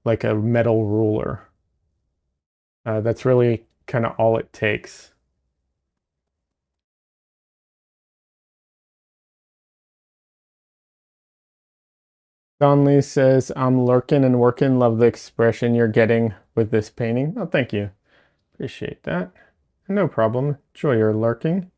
like a metal ruler. That's really kind of all it takes. Don Lee says, I'm lurking and working. Love the expression you're getting with this painting. Oh, thank you. Appreciate that. No problem. Enjoy your lurking.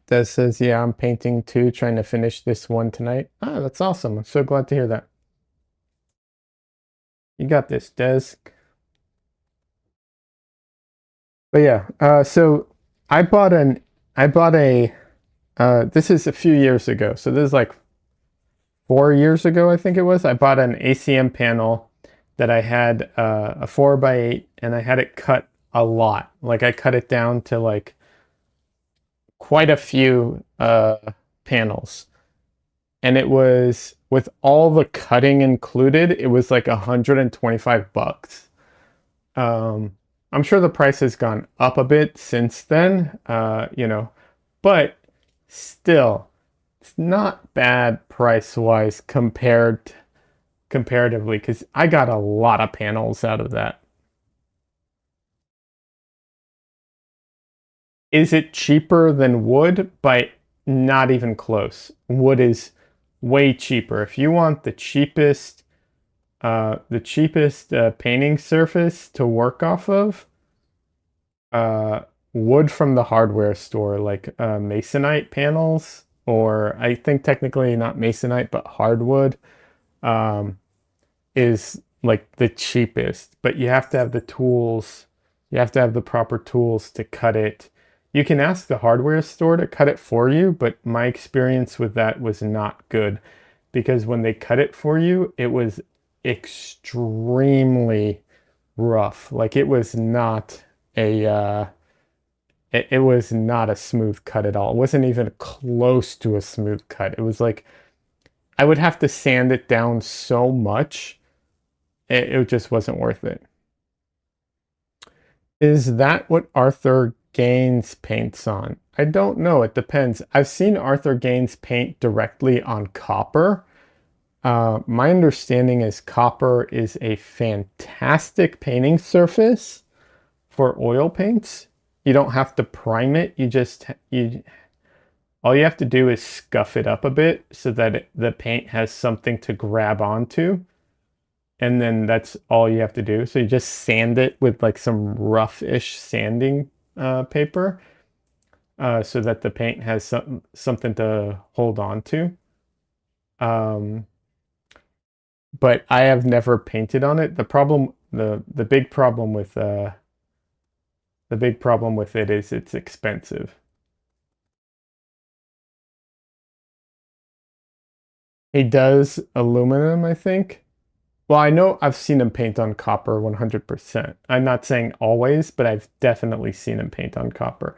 Des says, yeah, I'm painting too, trying to finish this one tonight. Ah, that's awesome. I'm so glad to hear that. You got this, Des. But yeah, so I bought a, this is a few years ago. So this is like 4 years ago, I think it was. I bought an ACM panel that I had a 4x8 and I had it cut a lot. Like I cut it down to like quite a few panels. And it was with all the cutting included, it was like $125. I'm sure the price has gone up a bit since then, but still, it's not bad price wise comparatively, because I got a lot of panels out of that. Is it cheaper than wood? By not even close. Wood is way cheaper. If you want the cheapest painting surface to work off of, uh, wood from the hardware store, like masonite panels, or I think technically not masonite, but hardwood, um, is like the cheapest. But you have to have the tools, you have to have the proper tools to cut it. You can ask the hardware store to cut it for you, but my experience with that was not good because when they cut it for you, it was extremely rough. Like it was not a smooth cut at all. It wasn't even close to a smooth cut. It was like I would have to sand it down so much. It just wasn't worth it. Is that what Arthur Gaines paints on? I don't know. It depends. I've seen Arthur Gaines paint directly on copper. My understanding is copper is a fantastic painting surface for oil paints. You don't have to prime it. All you have to do is scuff it up a bit so that the paint has something to grab onto. And then that's all you have to do. So you just sand it with like some rough-ish sanding paper so that the paint has something to hold on to. Um, but I have never painted on it. The big problem with it is it's expensive. He does aluminum, I think. Well, I know I've seen him paint on copper 100%. I'm not saying always, but I've definitely seen him paint on copper.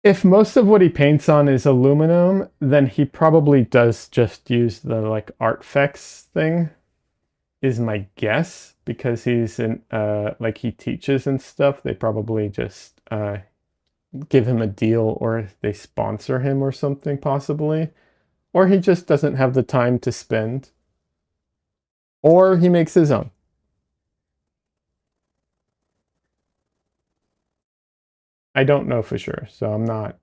If most of what he paints on is aluminum, then he probably does just use the like Artfex thing, is my guess, because he's in like he teaches and stuff. They probably just give him a deal or they sponsor him or something possibly. Or he just doesn't have the time to spend. Or he makes his own. I don't know for sure, so I'm not.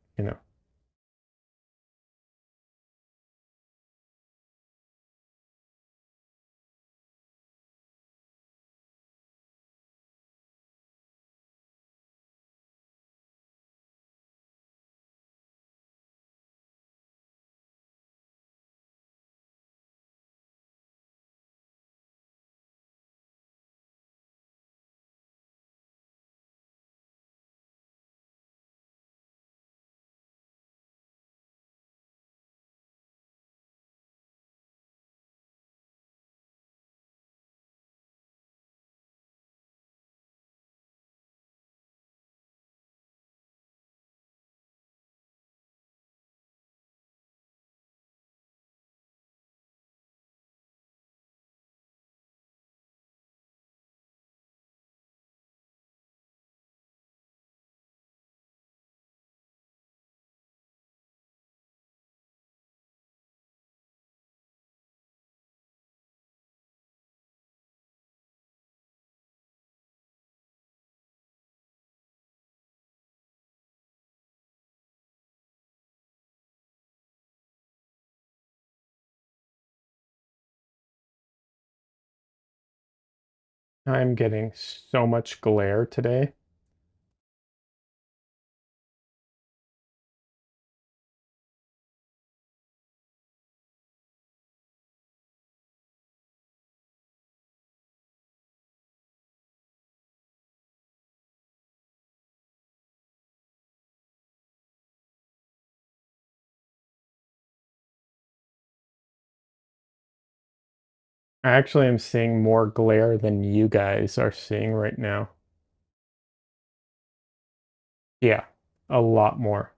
I'm getting so much glare today. I actually am seeing more glare than you guys are seeing right now. Yeah, a lot more.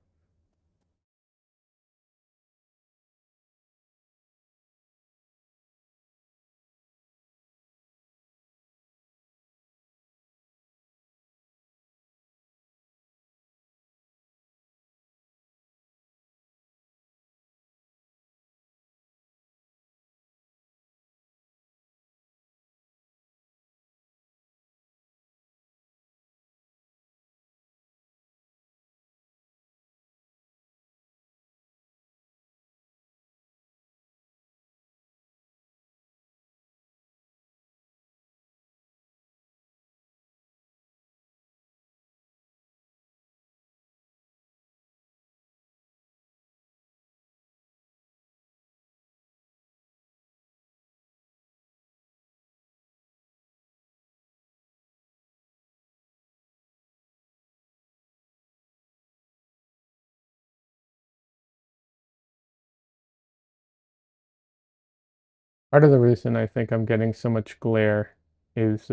Part of the reason I think I'm getting so much glare is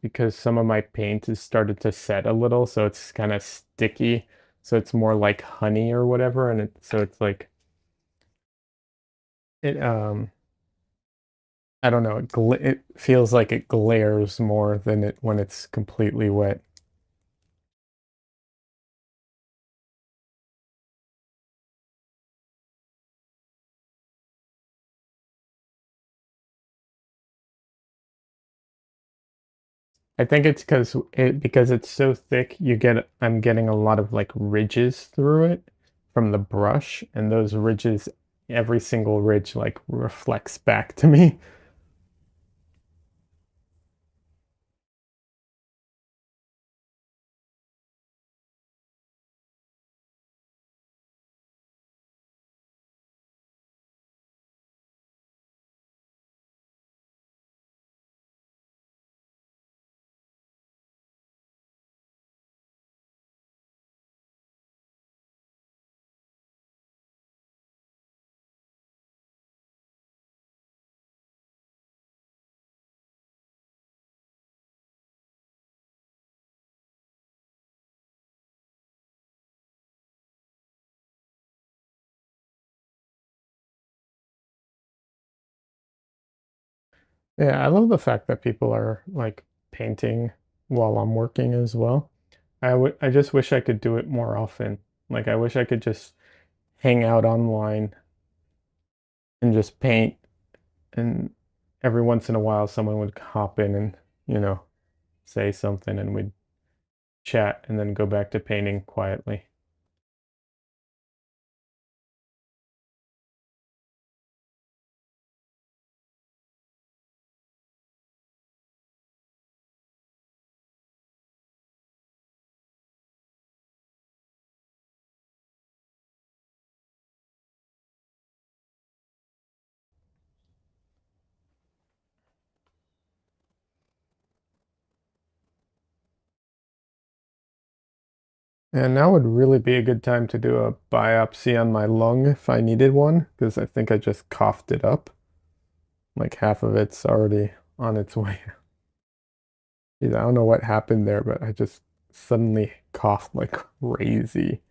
because some of my paint has started to set a little, so it's kind of sticky. So it's more like honey or whatever, and so it's like it I don't know, it feels like it glares more than it when it's completely wet. I think it's because it's so thick, I'm getting a lot of like ridges through it from the brush, and those ridges, every single ridge like reflects back to me. Yeah, I love the fact that people are like painting while I'm working as well. I just wish I could do it more often. Like I wish I could just hang out online and just paint, and every once in a while someone would hop in and, you know, say something and we'd chat and then go back to painting quietly. And now would really be a good time to do a biopsy on my lung if I needed one, because I think I just coughed it up. Like half of it's already on its way. I don't know what happened there, but I just suddenly coughed like crazy.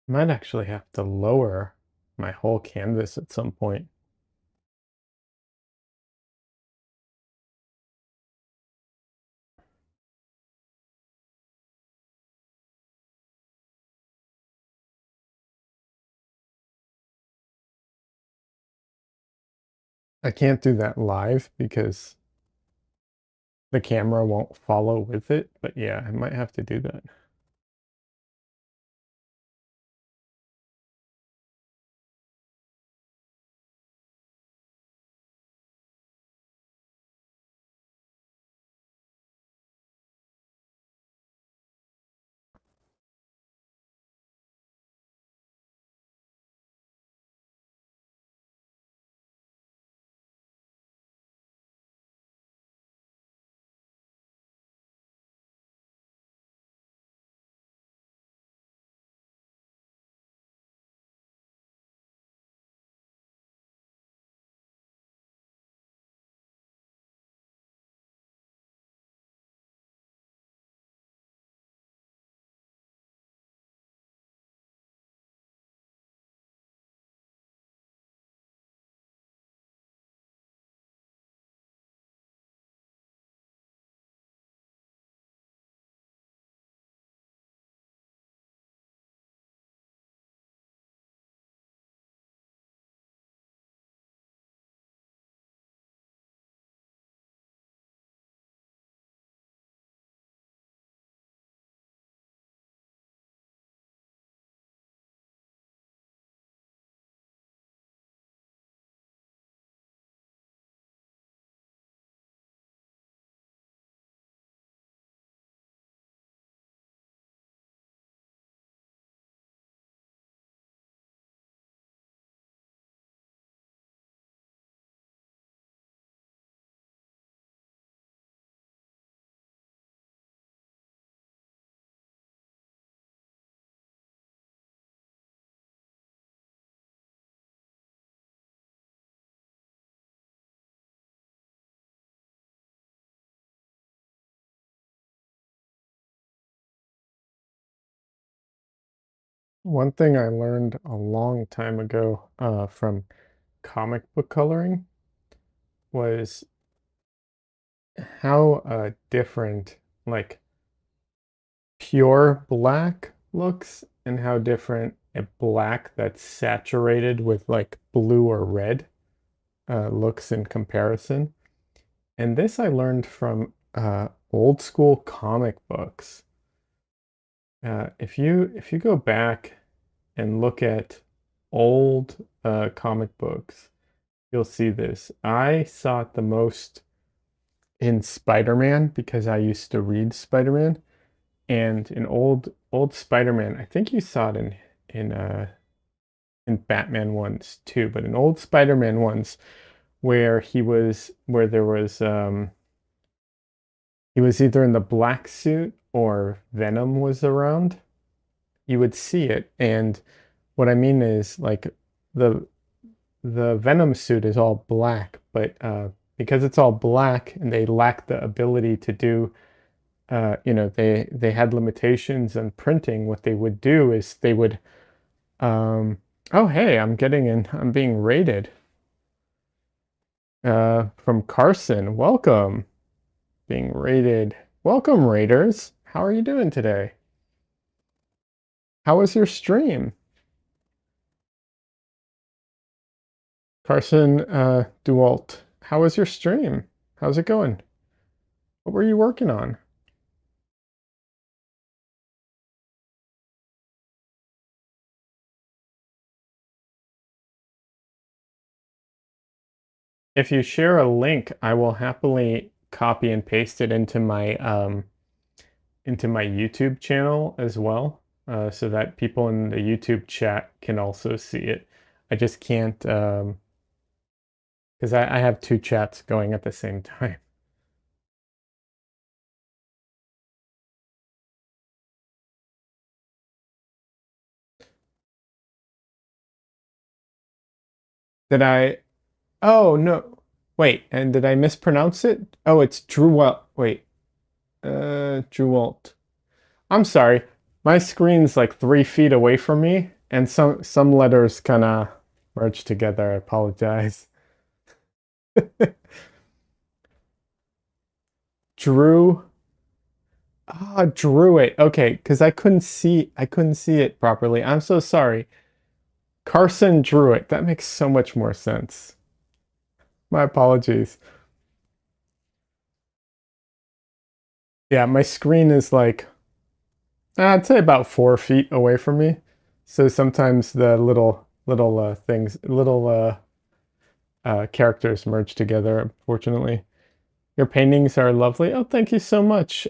Might actually have to lower my whole canvas at some point. I can't do that live because the camera won't follow with it, but yeah, I might have to do that. One thing I learned a long time ago from comic book coloring was how different like pure black looks and how different a black that's saturated with like blue or red looks in comparison. And this I learned from old school comic books. If you go back and look at old comic books, you'll see this. I saw it the most in Spider-Man because I used to read Spider-Man, and in old Spider-Man, I think you saw it in Batman ones too, but in old Spider-Man ones where there was he was either in the black suit or Venom was around, you would see it. And what I mean is like the the Venom suit is all black, but because it's all black and they lack the ability to do, they had limitations on printing. What they would do is they would, oh hey, I'm being rated from Carson. Welcome, being rated. Welcome, Raiders. How are you doing today? How was your stream? Carson DeWalt, how was your stream? How's it going? What were you working on? If you share a link, I will happily copy and paste it into my YouTube channel as well, so that people in the YouTube chat can also see it. I just can't because I have two chats going at the same time. Did I? Oh no! Wait, and did I mispronounce it? Oh, it's Drewalt. Wait, Drewalt. I'm sorry. My screen's like 3 feet away from me, and some letters kind of merged together. I apologize. Drew. Drew it. Okay, because I couldn't see it properly. I'm so sorry. Carson drew it. That makes so much more sense. My apologies. Yeah, my screen is like, I'd say about 4 feet away from me. So sometimes the little things, little characters merge together, unfortunately. Your paintings are lovely. Oh, thank you so much.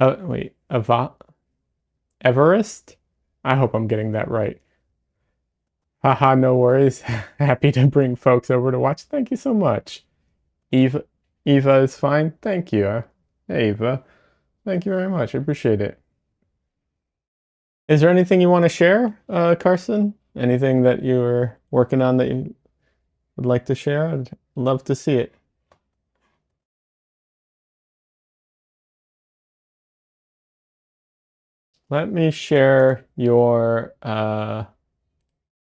Wait, Everest? I hope I'm getting that right. Haha, no worries. Happy to bring folks over to watch. Thank you so much. Eva, Eva is fine. Thank you. Hey, Eva. Thank you very much. I appreciate it. Is there anything you want to share, Carson? Anything that you were working on that you would like to share? I'd love to see it. Let me share your let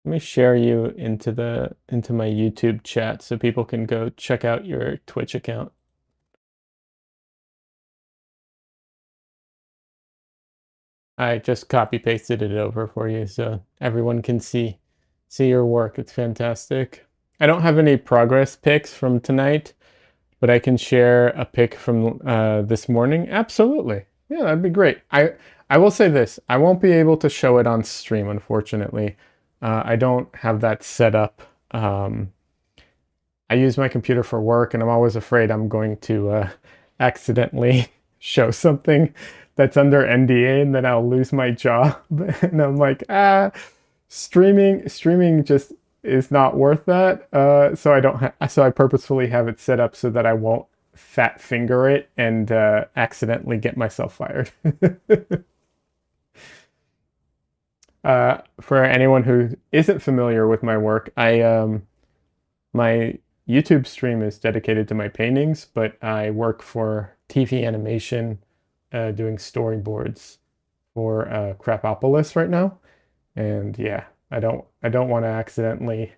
me share you into my YouTube chat so people can go check out your Twitch account. I just copy pasted it over for you so everyone can see your work. It's fantastic. I don't have any progress pics from tonight, but I can share a pic from this morning. Absolutely. Yeah, that'd be great. I will say this. I won't be able to show it on stream, unfortunately. I don't have that set up. I use my computer for work, and I'm always afraid I'm going to accidentally show something that's under NDA, and then I'll lose my job. And I'm like, streaming just is not worth that. So I don't. So I purposefully have it set up so that I won't fat finger it and accidentally get myself fired. For anyone who isn't familiar with my work, my YouTube stream is dedicated to my paintings, but I work for TV animation, doing storyboards for Crapopolis right now. And yeah, I don't want to accidentally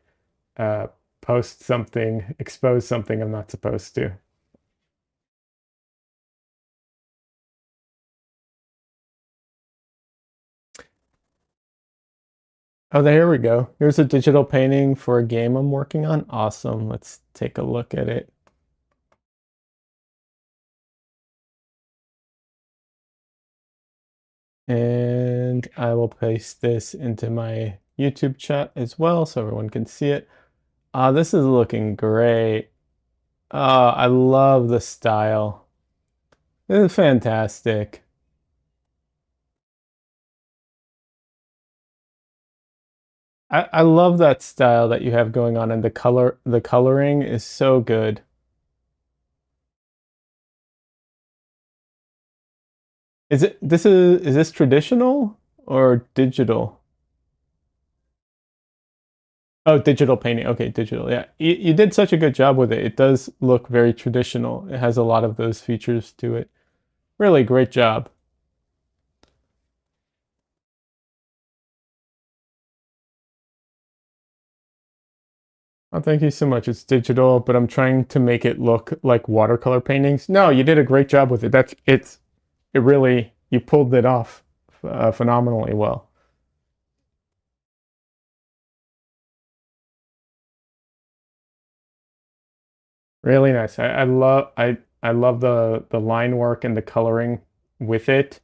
uh, post something, expose something I'm not supposed to. Oh, there we go. Here's a digital painting for a game I'm working on. Awesome. Let's take a look at it. And I will paste this into my YouTube chat as well so everyone can see it. This is looking great. I love the style. This is fantastic. I love that style that you have going on, and the coloring is so good. Is this traditional or digital? Oh, digital painting. Okay, digital. Yeah. You did such a good job with it. It does look very traditional. It has a lot of those features to it. Really great job. Oh, thank you so much. It's digital, but I'm trying to make it look like watercolor paintings. No, you did a great job with it. It really, you pulled it off phenomenally well. Really nice. I love the line work and the coloring with it.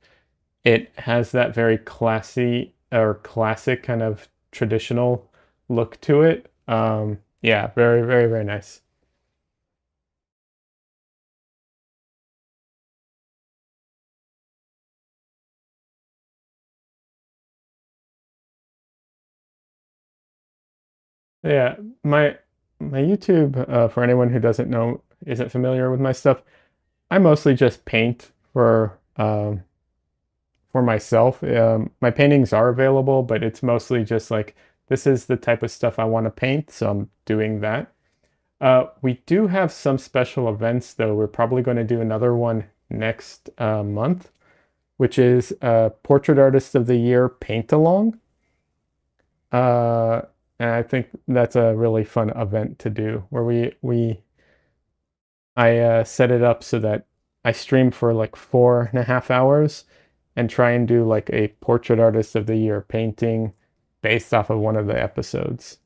It has that very classy or classic kind of traditional look to it. Yeah, very, very, very nice. Yeah, my YouTube, for anyone who doesn't know, isn't familiar with my stuff, I mostly just paint for myself. My paintings are available, but it's mostly just like this is the type of stuff I want to paint, so I'm doing that. We do have some special events though. We're probably going to do another one next month, which is Portrait Artist of the Year Paint Along. Uh, and I think that's a really fun event to do where I set it up so that I stream for like 4.5 hours and try and do like a Portrait Artist of the Year painting based off of one of the episodes.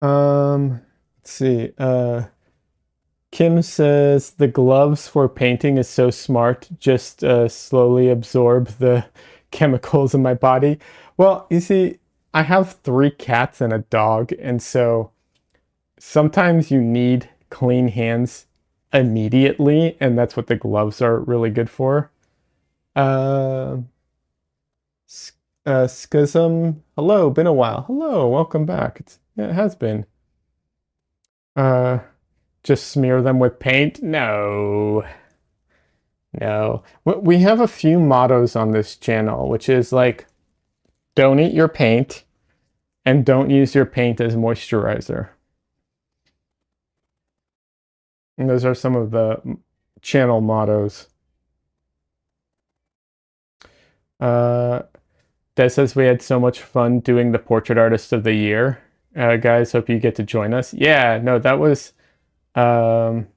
Let's see. Kim says the gloves for painting is so smart. Just slowly absorb the chemicals in my body. Well, you see, I have 3 cats and a dog, and so sometimes you need clean hands immediately, and that's what the gloves are really good for. Uh, Schism, hello, been a while. Hello, welcome back. Yeah, it has been. Uh, just smear them with paint? No, no. We have a few mottos on this channel, which is like, don't eat your paint and don't use your paint as moisturizer. And those are some of the channel mottos. Des says we had so much fun doing the Portrait Artist of the Year. Guys, hope you get to join us. Yeah, no, um,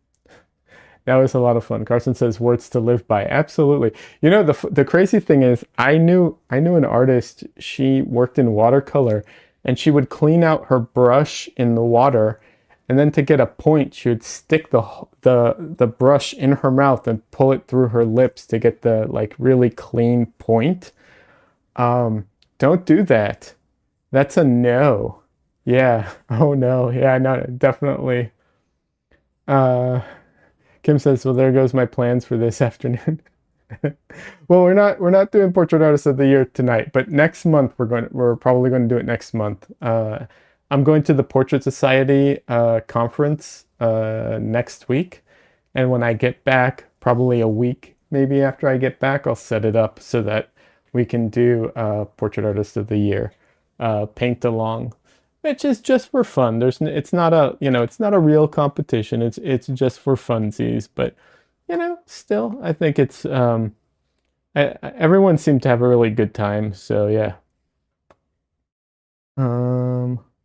that was a lot of fun. Carson says words to live by. Absolutely. You know, the crazy thing is I knew an artist, she worked in watercolor and she would clean out her brush in the water, and then to get a point, she would stick the brush in her mouth and pull it through her lips to get the like really clean point. Don't do that. That's a no. Yeah. Oh no. Yeah, no, definitely. Uh Kim says, "Well, there goes my plans for this afternoon." Well, we're not doing Portrait Artist of the Year tonight, but next month we're probably going to do it next month. I'm going to the Portrait Society conference next week, and when I get back, probably a week maybe after I get back, I'll set it up so that we can do Portrait Artist of the Year paint along, which is just for fun. It's not a, it's not a real competition. It's just for funsies, but still, I think it's everyone seemed to have a really good time. So yeah.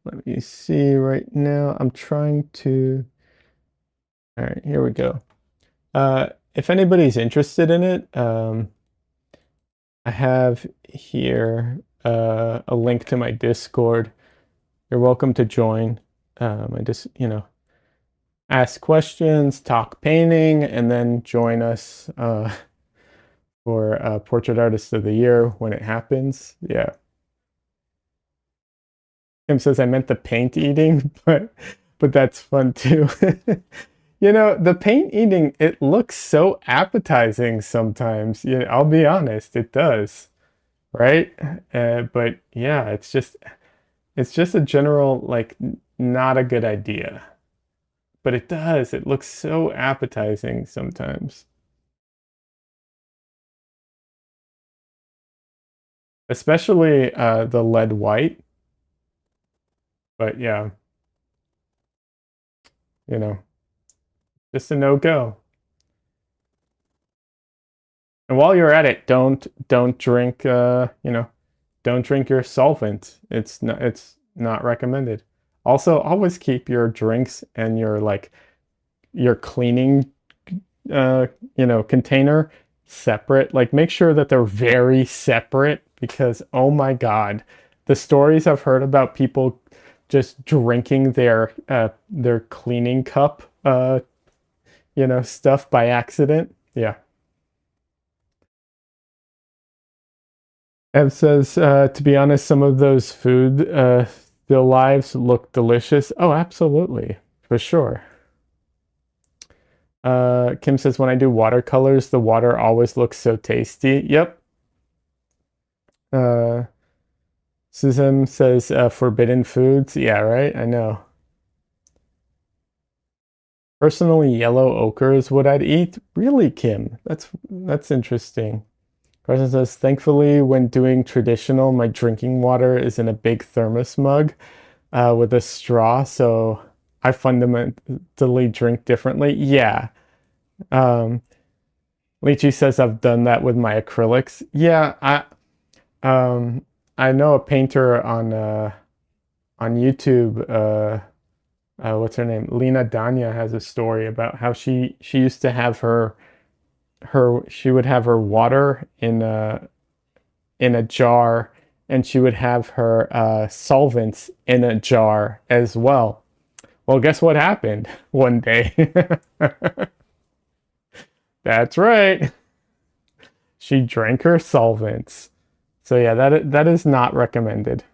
Let me see right now. I'm trying to. All right, here we go. If anybody's interested in it, I have here a link to my Discord. You're welcome to join. I just, ask questions, talk painting, and then join us for Portrait Artist of the Year when it happens. Yeah. Tim says I meant the paint eating, but that's fun too. The paint eating, it looks so appetizing sometimes. I'll be honest, it does, right? But yeah, it's just a general like not a good idea. But it does. It looks so appetizing sometimes. Especially the lead white. But yeah, you know, just a no-go. And while you're at it, don't drink don't drink your solvent. It's not recommended. Also, always keep your drinks and your cleaning container separate. Like make sure that they're very separate because oh my God, the stories I've heard about people just drinking their cleaning cup stuff by accident. Yeah. Ev says, to be honest, some of those food still lives look delicious. Oh, absolutely. For sure. Kim says, when I do watercolors, the water always looks so tasty. Yep. Susan says, forbidden foods. Yeah, right. I know. Personally, yellow ochre is what I'd eat. Really, Kim? That's interesting. Carson says, thankfully, when doing traditional, my drinking water is in a big thermos mug with a straw, so I fundamentally drink differently. Yeah. Lychee says I've done that with my acrylics. Yeah, I know a painter on YouTube. What's her name? Lena Danya has a story about how she used to have she would have her water in a jar and she would have her solvents in a jar as well. Well, guess what happened one day? That's right. She drank her solvents. So yeah, that is not recommended.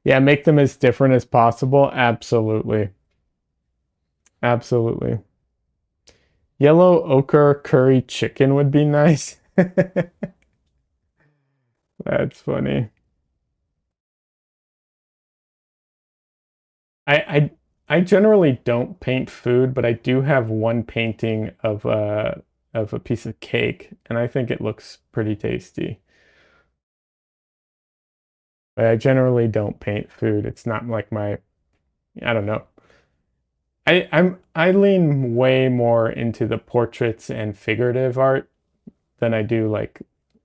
Yeah, make them as different as possible. Absolutely. Absolutely. Yellow ochre curry chicken would be nice. That's funny. I I generally don't paint food, but I do have one painting of a piece of cake, and I think it looks pretty tasty. But I generally don't paint food. It's not like my, I don't know. I lean way more into the portraits and figurative art than I do like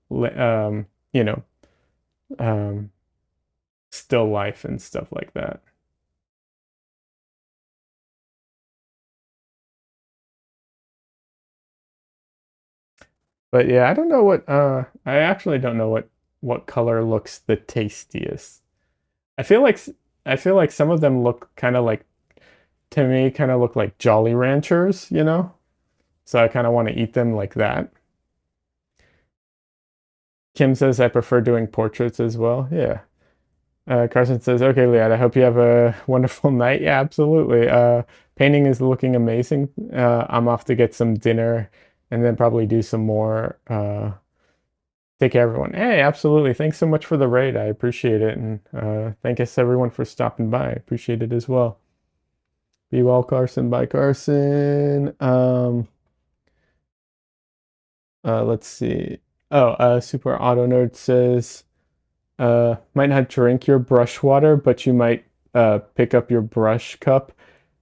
you know, um still life and stuff like that. But yeah, I don't know what I actually don't know what color looks the tastiest. I feel like I feel like some of them look kind of like to me kind of look like Jolly Ranchers, you know? So I kind of want to eat them like that. Kim says I prefer doing portraits as well. Yeah. Carson says, "Okay, Leah, I hope you have a wonderful night." Yeah, absolutely. Painting is looking amazing. I'm off to get some dinner and then probably do some more. Take care, everyone. Hey, absolutely. Thanks so much for the raid. I appreciate it. And thank us, everyone, for stopping by. I appreciate it as well. Be well, Carson. Bye, Carson. Let's see. Oh, Super Auto Nerd says, might not drink your brush water, but you might pick up your brush cup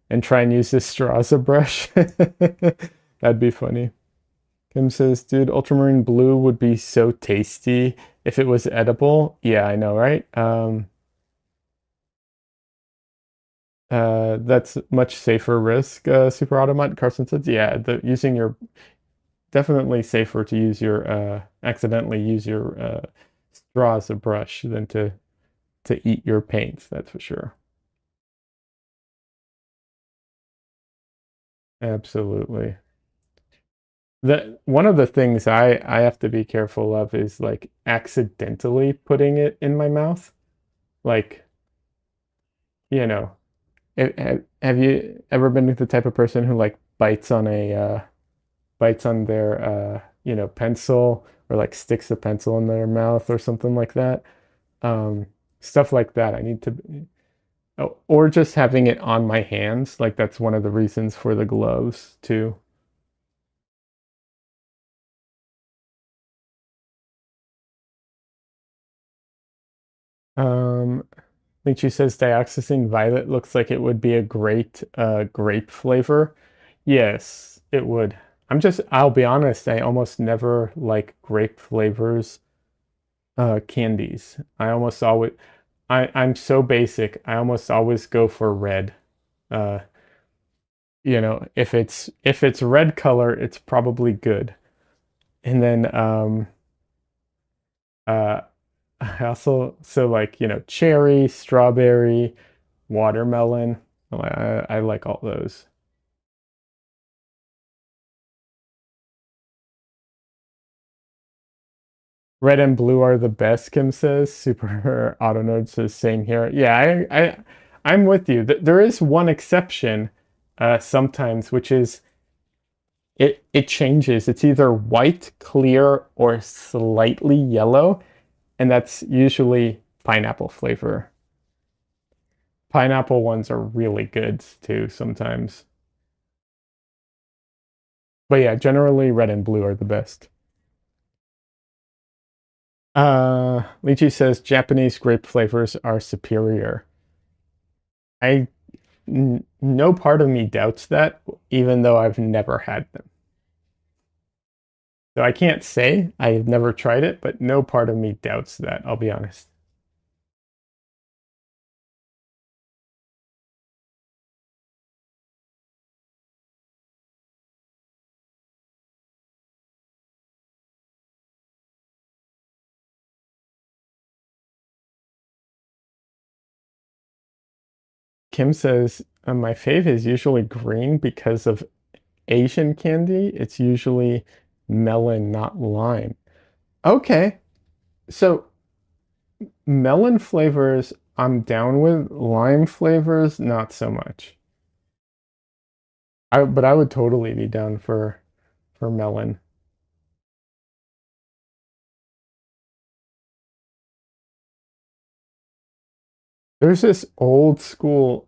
and try and use this straw as a brush. That'd be funny. Kim says, dude, ultramarine blue would be so tasty if it was edible. Yeah, I know, right? That's much safer risk, Super Automate. Carson says, yeah, using your definitely safer to use your accidentally use your straw as a brush than to eat your paints, that's for sure. Absolutely. One of the things I have to be careful of is like accidentally putting it in my mouth. Like, you know, have you ever been the type of person who like bites on their pencil or like sticks a pencil in their mouth or something like that? Um, Stuff like that. I need to or just having it on my hands. Like that's one of the reasons for the gloves too. I think she says dioxazine violet looks like it would be a great grape flavor. Yes, it would. I'll be honest, I almost never like grape flavors candies. I'm so basic. I almost always go for red. Uh, if it's red color, it's probably good. And then uh I also so like, cherry, strawberry, watermelon. I like all those. Red and blue are the best, Kim says. Super Autonode says same here. Yeah, I'm with you. There is one exception sometimes, which is it changes. It's either white, clear, or slightly yellow, and that's usually pineapple flavor. Pineapple ones are really good too sometimes. But yeah, generally red and blue are the best. Lychee says Japanese grape flavors are superior. I no part of me doubts that, even though I've never had them. So I can't say I've never tried it, but no part of me doubts that, I'll be honest. Kim says my fave is usually green because of Asian candy. It's usually melon, not lime. Okay, so melon flavors I'm down with. Lime flavors, not so much. But I would totally be down for melon. There's this old school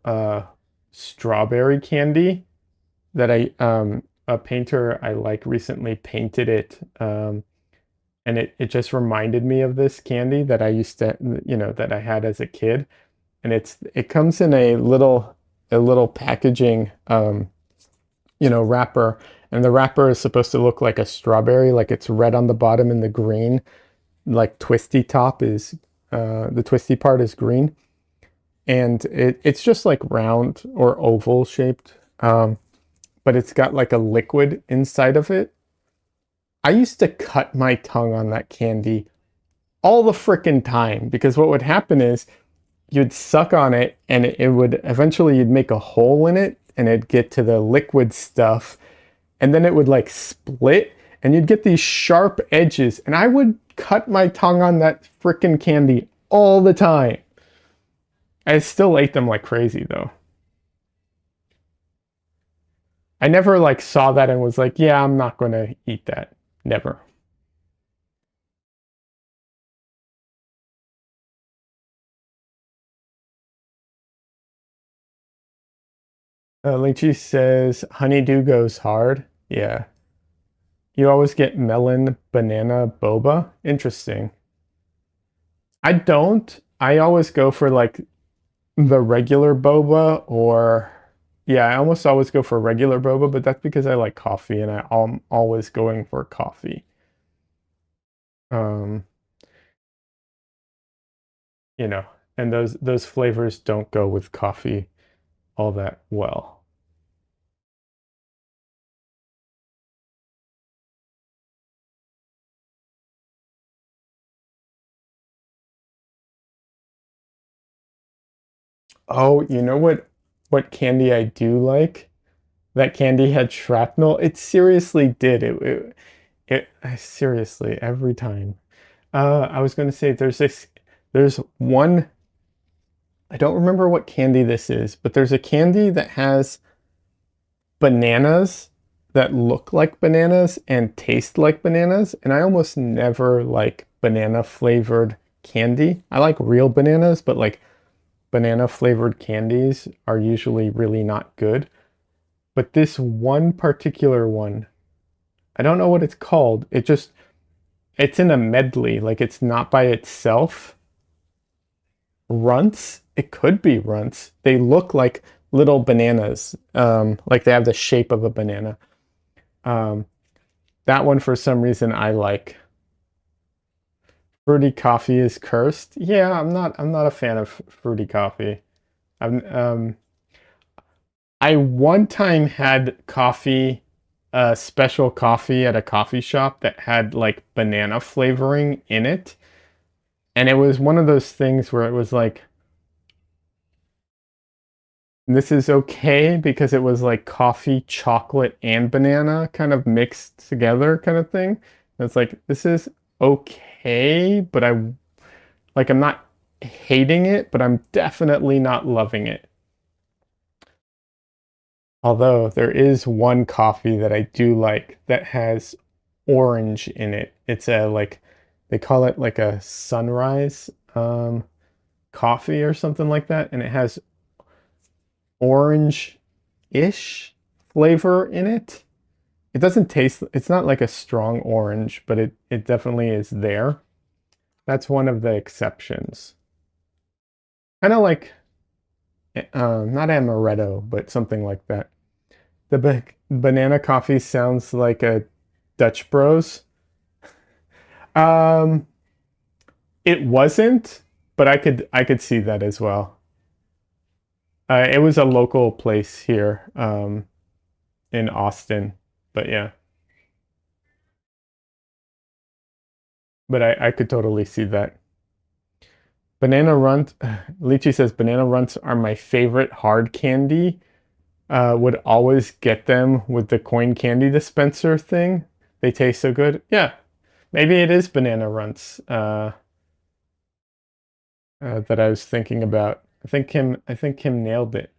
strawberry candy that I a painter I like recently painted it, and it just reminded me of this candy that I used to, that I had as a kid. And it comes in a little packaging, wrapper, and the wrapper is supposed to look like a strawberry, like it's red on the bottom and the green, like twisty top is the twisty part is green, and it's just like round or oval shaped, but it's got like a liquid inside of it. I used to cut my tongue on that candy all the frickin' time because what would happen is you'd suck on it and it would eventually you'd make a hole in it and it'd get to the liquid stuff and then it would like split and you'd get these sharp edges and I would cut my tongue on that frickin' candy all the time. I still ate them like crazy though. I never like saw that and was like, yeah, I'm not going to eat that. Never. Lychee says honeydew goes hard. Yeah. You always get melon banana boba. Interesting. I don't. I always go for like the regular boba or yeah, I almost always go for regular boba, but that's because I like coffee and I'm always going for coffee. Um, you know, and those flavors don't go with coffee all that well. Oh, you know what candy I do like? That candy had shrapnel. It seriously did. Seriously every time. I was going to say there's one, I don't remember what candy this is, but there's a candy that has bananas that look like bananas and taste like bananas, and I almost never like banana flavored candy. I like real bananas, but like banana flavored candies are usually really not good. But this one particular one, I don't know what it's called. It's in a medley, like it's not by itself. Runts, it could be runts. They look like little bananas, like they have the shape of a banana. Um, that one for some reason I like. Fruity coffee is cursed. Yeah, I'm not a fan of fruity coffee. I'm I one time had coffee, special coffee at a coffee shop that had like banana flavoring in it. And it was one of those things where it was like, this is okay because it was like coffee, chocolate, and banana kind of mixed together kind of thing. And it's like, this is okay, but I'm not hating it, but I'm definitely not loving it. Although there is one coffee that I do like that has orange in it. It's a like they call it like a sunrise coffee or something like that, and it has orange-ish flavor in it. It doesn't taste, it's not like a strong orange, but it definitely is there. That's one of the exceptions. Kind of like not amaretto, but something like that. The banana coffee sounds like a Dutch Bros. Um, it wasn't, but I could see that as well. It was a local place here in Austin, but yeah, but I could totally see that. Banana Runts, Lychee says banana runts are my favorite hard candy. Would always get them with the coin candy dispenser thing. They taste so good. Yeah, maybe it is banana runts that I was thinking about. I think Kim nailed it.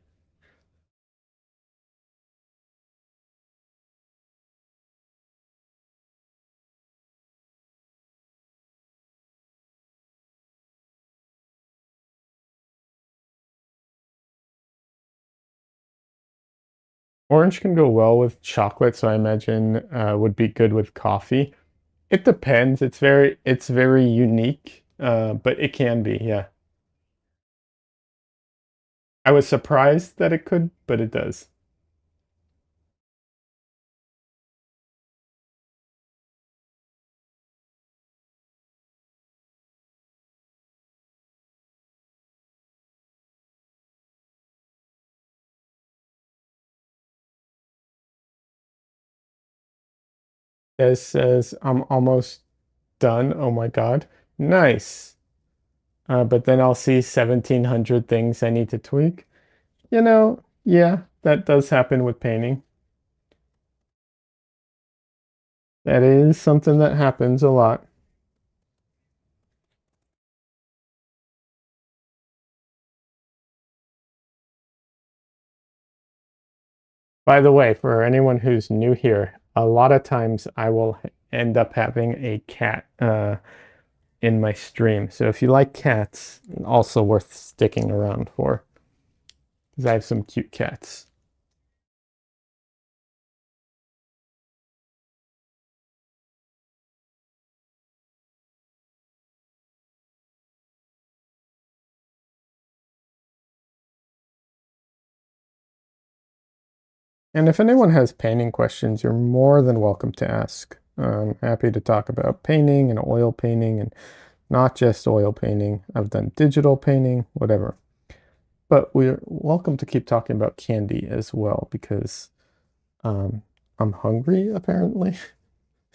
Orange can go well with chocolate, so I imagine would be good with coffee. It depends. It's very unique, but it can be. Yeah, I was surprised that it could, but it does. It says I'm almost done. Oh my God, nice. But then I'll see 1,700 things I need to tweak. Yeah, that does happen with painting. That is something that happens a lot. By the way, for anyone who's new here, a lot of times I will end up having a cat in my stream. So if you like cats, also worth sticking around for, because I have some cute cats. And if anyone has painting questions, you're more than welcome to ask. I'm happy to talk about painting and oil painting and not just oil painting. I've done digital painting, whatever. But we're welcome to keep talking about candy as well because um, I'm hungry apparently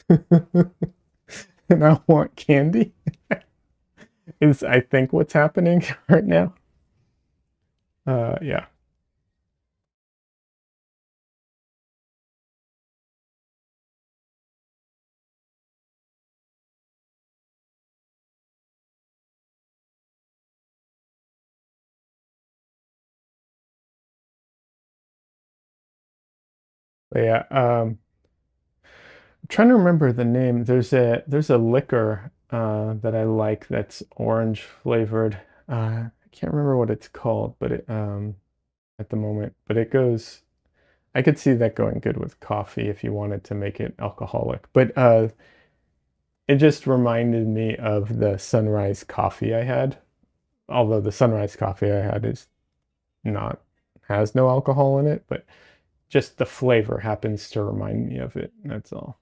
and I want candy is I think what's happening right now. Yeah. But yeah, I'm trying to remember the name. There's a liquor that I like that's orange flavored. I can't remember what it's called, but at the moment, but it goes I could see that going good with coffee if you wanted to make it alcoholic. But it just reminded me of the sunrise coffee I had. Although the sunrise coffee I had is not has no alcohol in it, but just the flavor happens to remind me of it. That's all.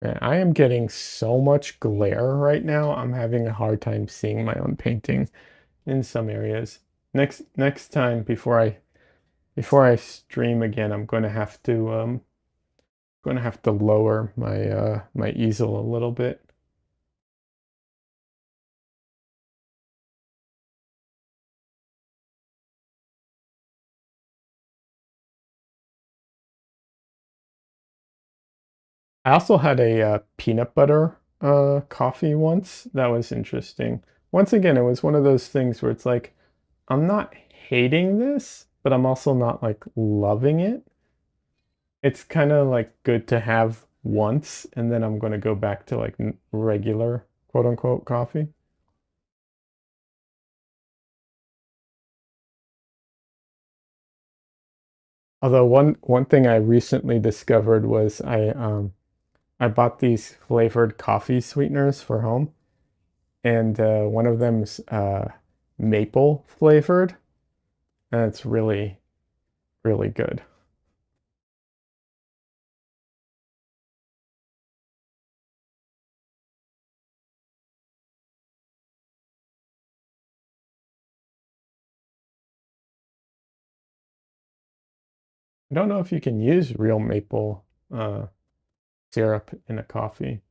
And I am getting so much glare right now. I'm having a hard time seeing my own painting in some areas. Next time before I stream again, I'm going to have to lower my easel a little bit. I also had a peanut butter coffee once. That was interesting. Once again, it was one of those things where it's like, I'm not hating this, but I'm also not like loving it. It's kind of like good to have once, and then I'm going to go back to like regular quote unquote coffee. Although one thing I recently discovered was I bought these flavored coffee sweeteners for home, and one of them's maple flavored, and it's really, really good. I don't know if you can use real maple syrup in a coffee.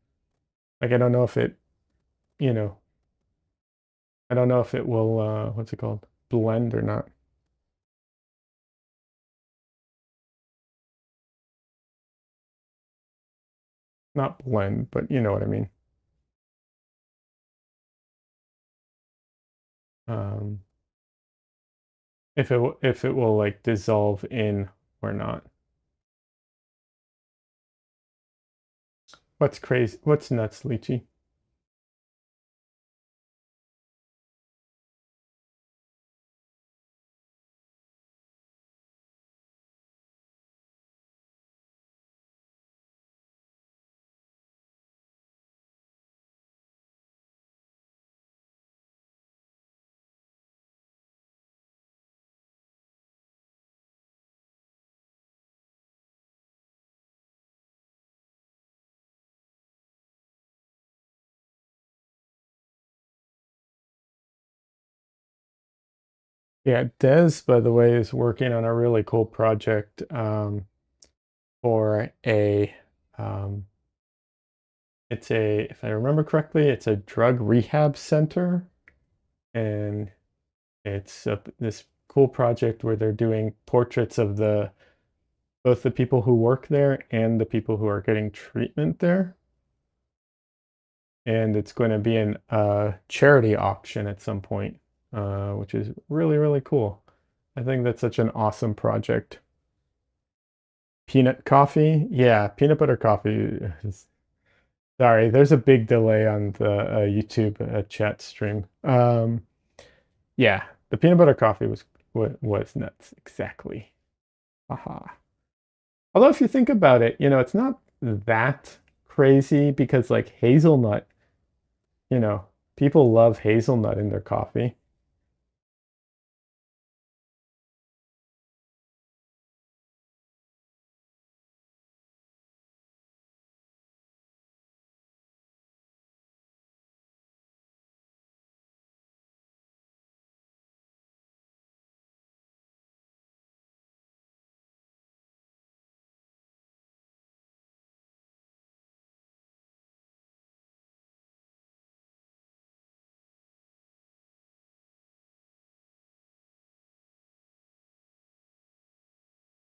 Like I don't know if it, you know, I don't know if it will what's it called? Blend or not. Not blend, but you know what I mean. Um, if it will like dissolve in or not. What's crazy? What's nuts, lychee? Yeah, Des, by the way, is working on a really cool project for um, it's a, if I remember correctly, it's a drug rehab center, and it's this cool project where they're doing portraits of the both the people who work there and the people who are getting treatment there. And it's going to be an charity auction at some point, which is really, really cool. I think that's such an awesome project. Peanut coffee? Yeah, peanut butter coffee. Sorry, there's a big delay on the YouTube chat stream. Yeah, the peanut butter coffee was nuts. Exactly. Aha. Although if you think about it, it's not that crazy because like hazelnut, you know, people love hazelnut in their coffee.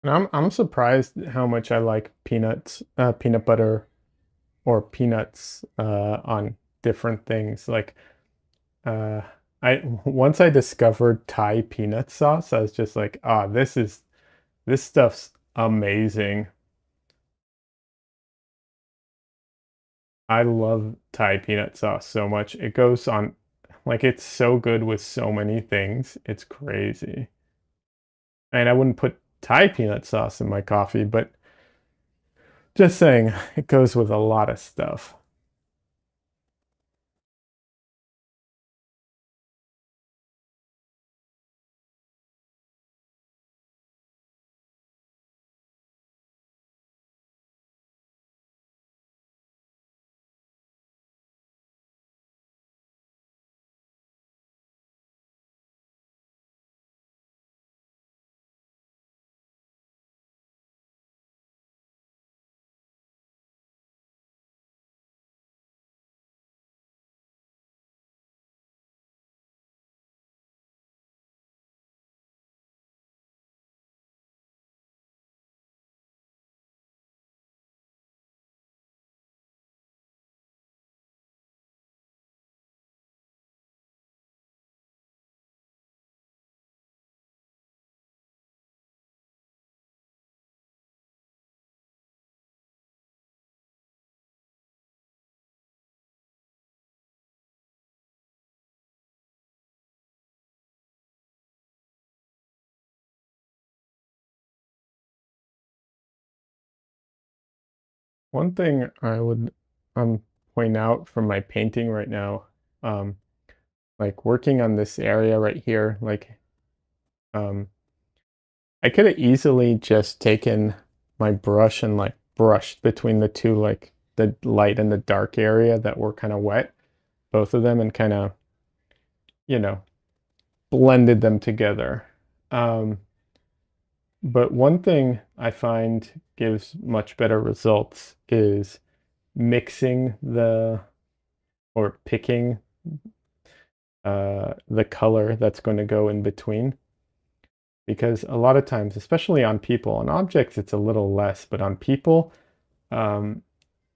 And I'm surprised how much I like peanut butter or peanuts on different things. Like uh I once I discovered Thai peanut sauce, I was just like, ah, this stuff's amazing. I love Thai peanut sauce so much. It goes on, like, it's so good with so many things. It's crazy. And I wouldn't put Thai peanut sauce in my coffee, but just saying, it goes with a lot of stuff. One thing I would point out from my painting right now, um, like working on this area right here, like um, I could have easily just taken my brush and like brushed between the two, like the light and the dark area that were kind of wet, both of them, and kind of, you know, blended them together. Um, But one thing I find gives much better results is mixing or picking the color that's going to go in between. Because a lot of times, especially on people, on objects, it's a little less, but on people, um,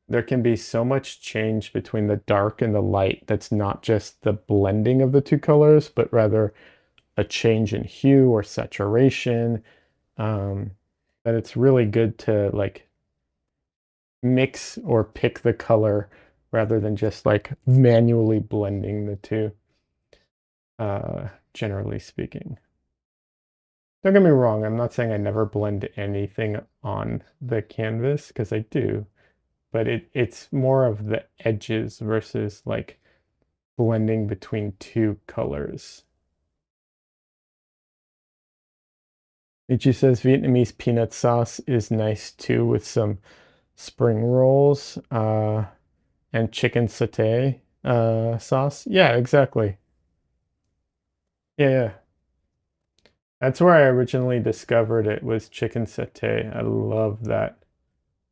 there can be so much change between the dark and the light that's not just the blending of the two colors, but rather a change in hue or saturation. Um, that it's really good to like mix or pick the color rather than just like manually blending the two, generally speaking. Don't get me wrong, I'm not saying I never blend anything on the canvas, because I do, but it's more of the edges versus like blending between two colors. Ichi says Vietnamese peanut sauce is nice too with some spring rolls and chicken satay sauce. Yeah, exactly. Yeah, yeah. That's where I originally discovered it, was chicken satay. I love that.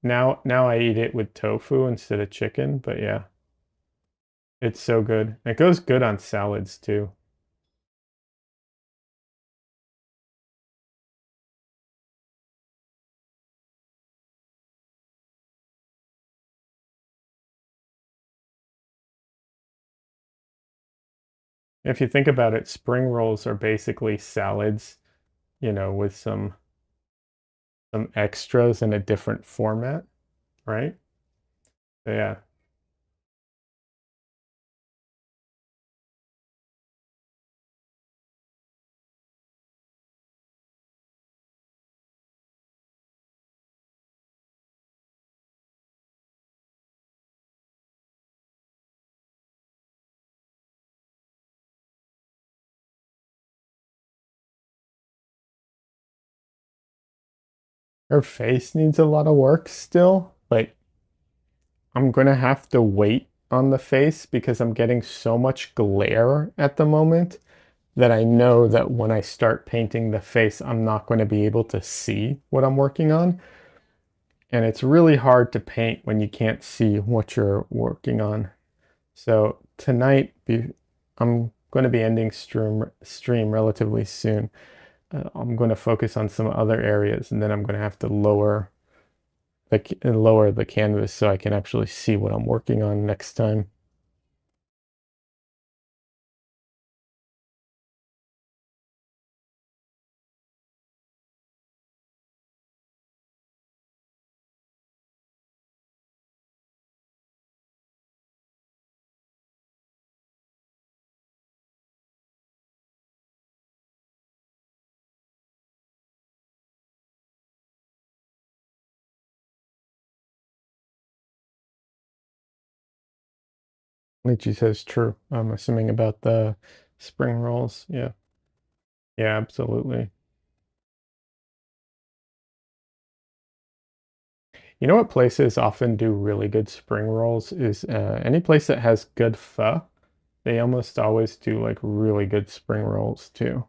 Now I eat it with tofu instead of chicken, but yeah, it's so good. It goes good on salads too. If you think about it, spring rolls are basically salads, with some extras in a different format, right? So yeah. Her face needs a lot of work still, but I'm gonna have to wait on the face because I'm getting so much glare at the moment that I know that when I start painting the face, I'm not going to be able to see what I'm working on. And it's really hard to paint when you can't see what you're working on. So tonight, I'm going to be ending stream relatively soon. I'm going to focus on some other areas, and then I'm going to have to lower the canvas so I can actually see what I'm working on next time. Lychee says true. I'm assuming about the spring rolls. Yeah. Yeah, absolutely. You know what places often do really good spring rolls is any place that has good pho. They almost always do like really good spring rolls too.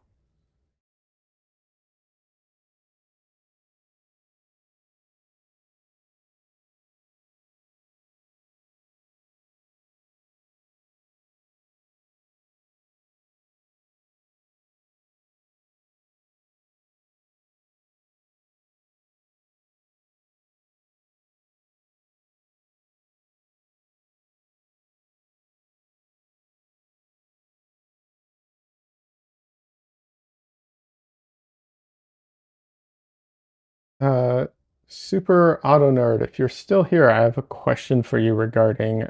Uh, Super Auto Nerd, if you're still here, I have a question for you regarding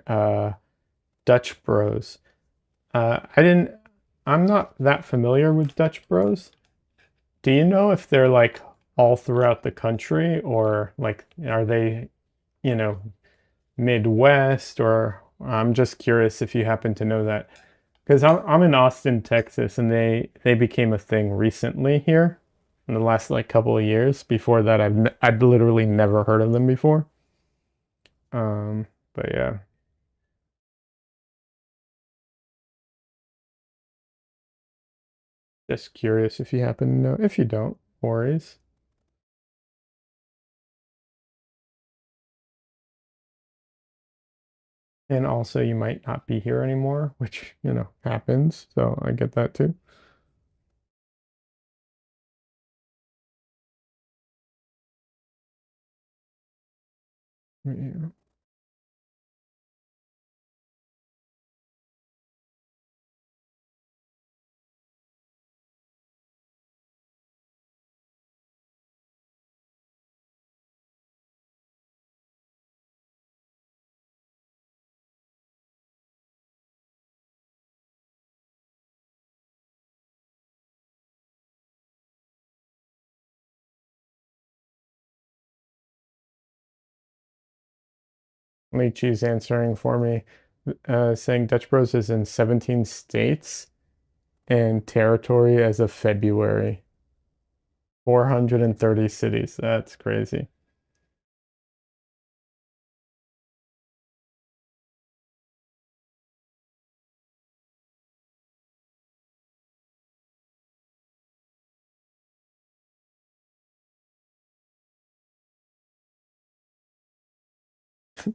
Dutch Bros. I didn't, I'm not that familiar with Dutch Bros. Do you know if they're like all throughout the country, or like are they, you know, Midwest, or I'm just curious if you happen to know that. Because I'm in Austin, Texas, and they became a thing recently here in the last like couple of years. Before that, I'd literally never heard of them before. But yeah, just curious if you happen to know. If you don't, no worries. And also you might not be here anymore, which, happens. So I get that too. Yeah. Leachy's answering for me, saying Dutch Bros is in 17 states and territory as of February. 430 cities. That's crazy.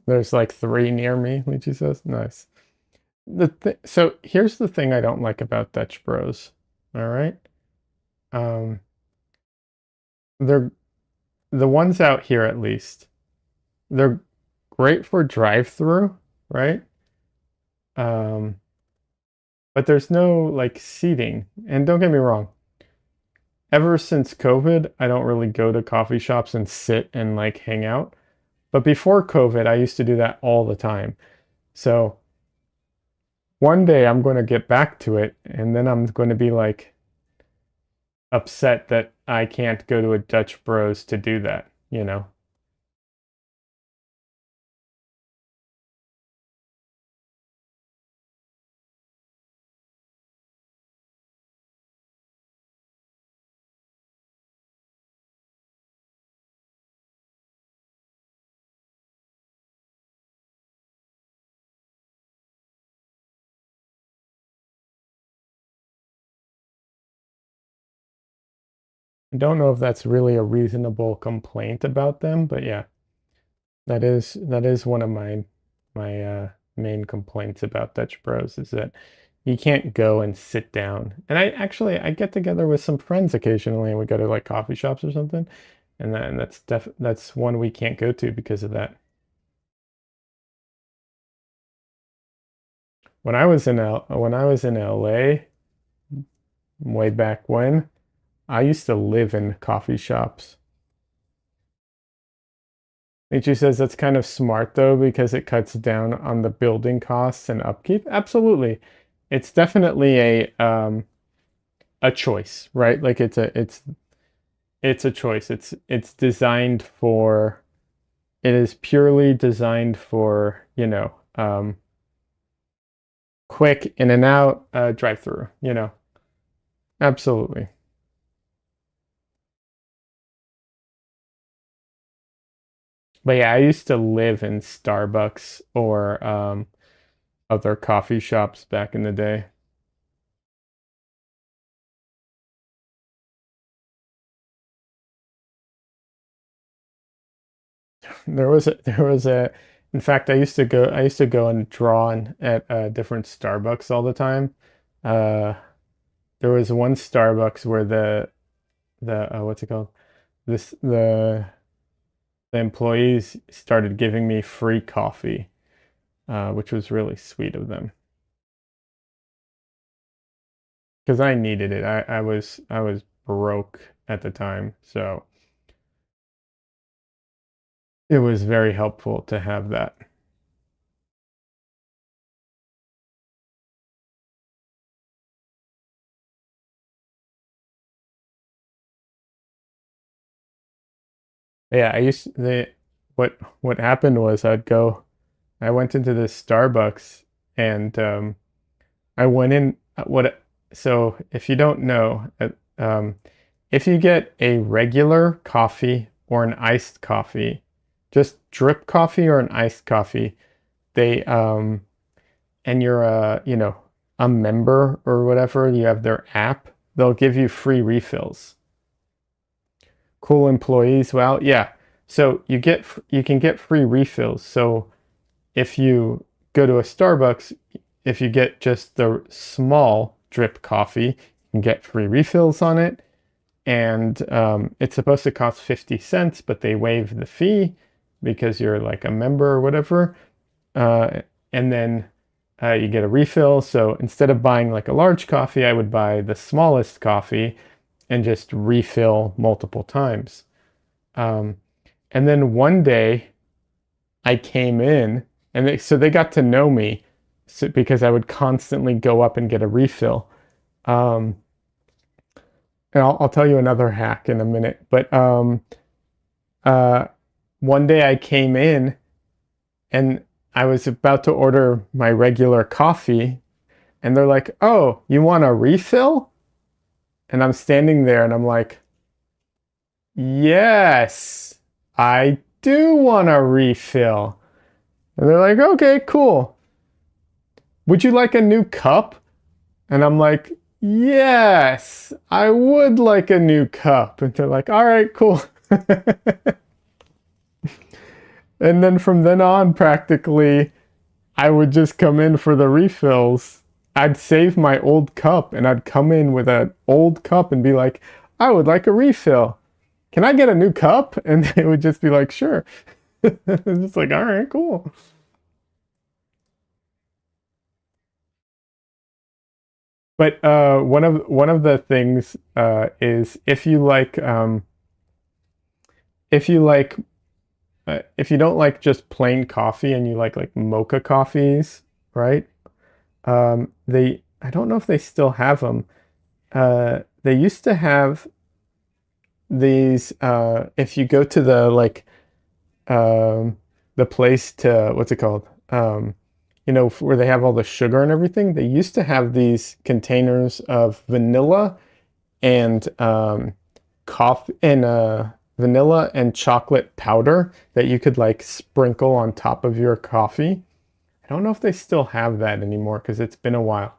There's like 3 near me, Leachy says. Nice. So here's the thing I don't like about Dutch Bros. All right. Um, they're the ones out here at least. They're great for drive-through, right? Um, but there's no like seating. And don't get me wrong, ever since COVID, I don't really go to coffee shops and sit and like hang out. But before COVID, I used to do that all the time. So one day I'm going to get back to it, and then I'm going to be like upset that I can't go to a Dutch Bros to do that. I don't know if that's really a reasonable complaint about them, but yeah, that is one of my main complaints about Dutch Bros is that you can't go and sit down. And I get together with some friends occasionally and we go to like coffee shops or something. And that's one we can't go to because of that. When I was in LA way back when, I used to live in coffee shops. Nietzsche says that's kind of smart though because it cuts down on the building costs and upkeep. Absolutely. It's definitely a choice, right? Like it's a choice. It's designed for it is purely designed for, quick in and out drive through. Absolutely. But yeah, I used to live in Starbucks or other coffee shops back in the day. There was a in fact I used to go and draw at different Starbucks all the time. Uh there was one Starbucks where the what's it called? This the employees started giving me free coffee, which was really sweet of them because I needed it. I was broke at the time, so it was very helpful to have that. Yeah, what happened was I went into this Starbucks and I went in what so if you don't know if you get a regular coffee or an iced coffee, just drip coffee or an iced coffee, they and you're a member or whatever, you have their app, they'll give you free refills. Cool employees. Well, yeah. So you can get free refills. So if you go to a Starbucks, if you get just the small drip coffee, you can get free refills on it. And it's supposed to cost 50 cents, but they waive the fee because you're like a member or whatever. And then you get a refill. So instead of buying like a large coffee, I would buy the smallest coffee and just refill multiple times. And then one day I came in and so they got to know me because I would constantly go up and get a refill. And I'll tell you another hack in a minute. But one day I came in and I was about to order my regular coffee, and they're like, "Oh, you want a refill?" And I'm standing there and I'm like, "Yes, I do want a refill." And they're like, "Okay, cool. Would you like a new cup?" And I'm like, "Yes, I would like a new cup." And they're like, "All right, cool." And then from then on, practically, I would just come in for the refills. I'd save my old cup and I'd come in with an old cup and be like, "I would like a refill. Can I get a new cup?" And they would just be like, "Sure." It's just like, all right, cool. But one of the things is if you don't like just plain coffee and you like mocha coffees, right? They I don't know if they still have them. They used to have these. If you go to um, the place to what's it called? Where they have all the sugar and everything. They used to have these containers of vanilla and coffee and vanilla and chocolate powder that you could like sprinkle on top of your coffee. I don't know if they still have that anymore because it's been a while,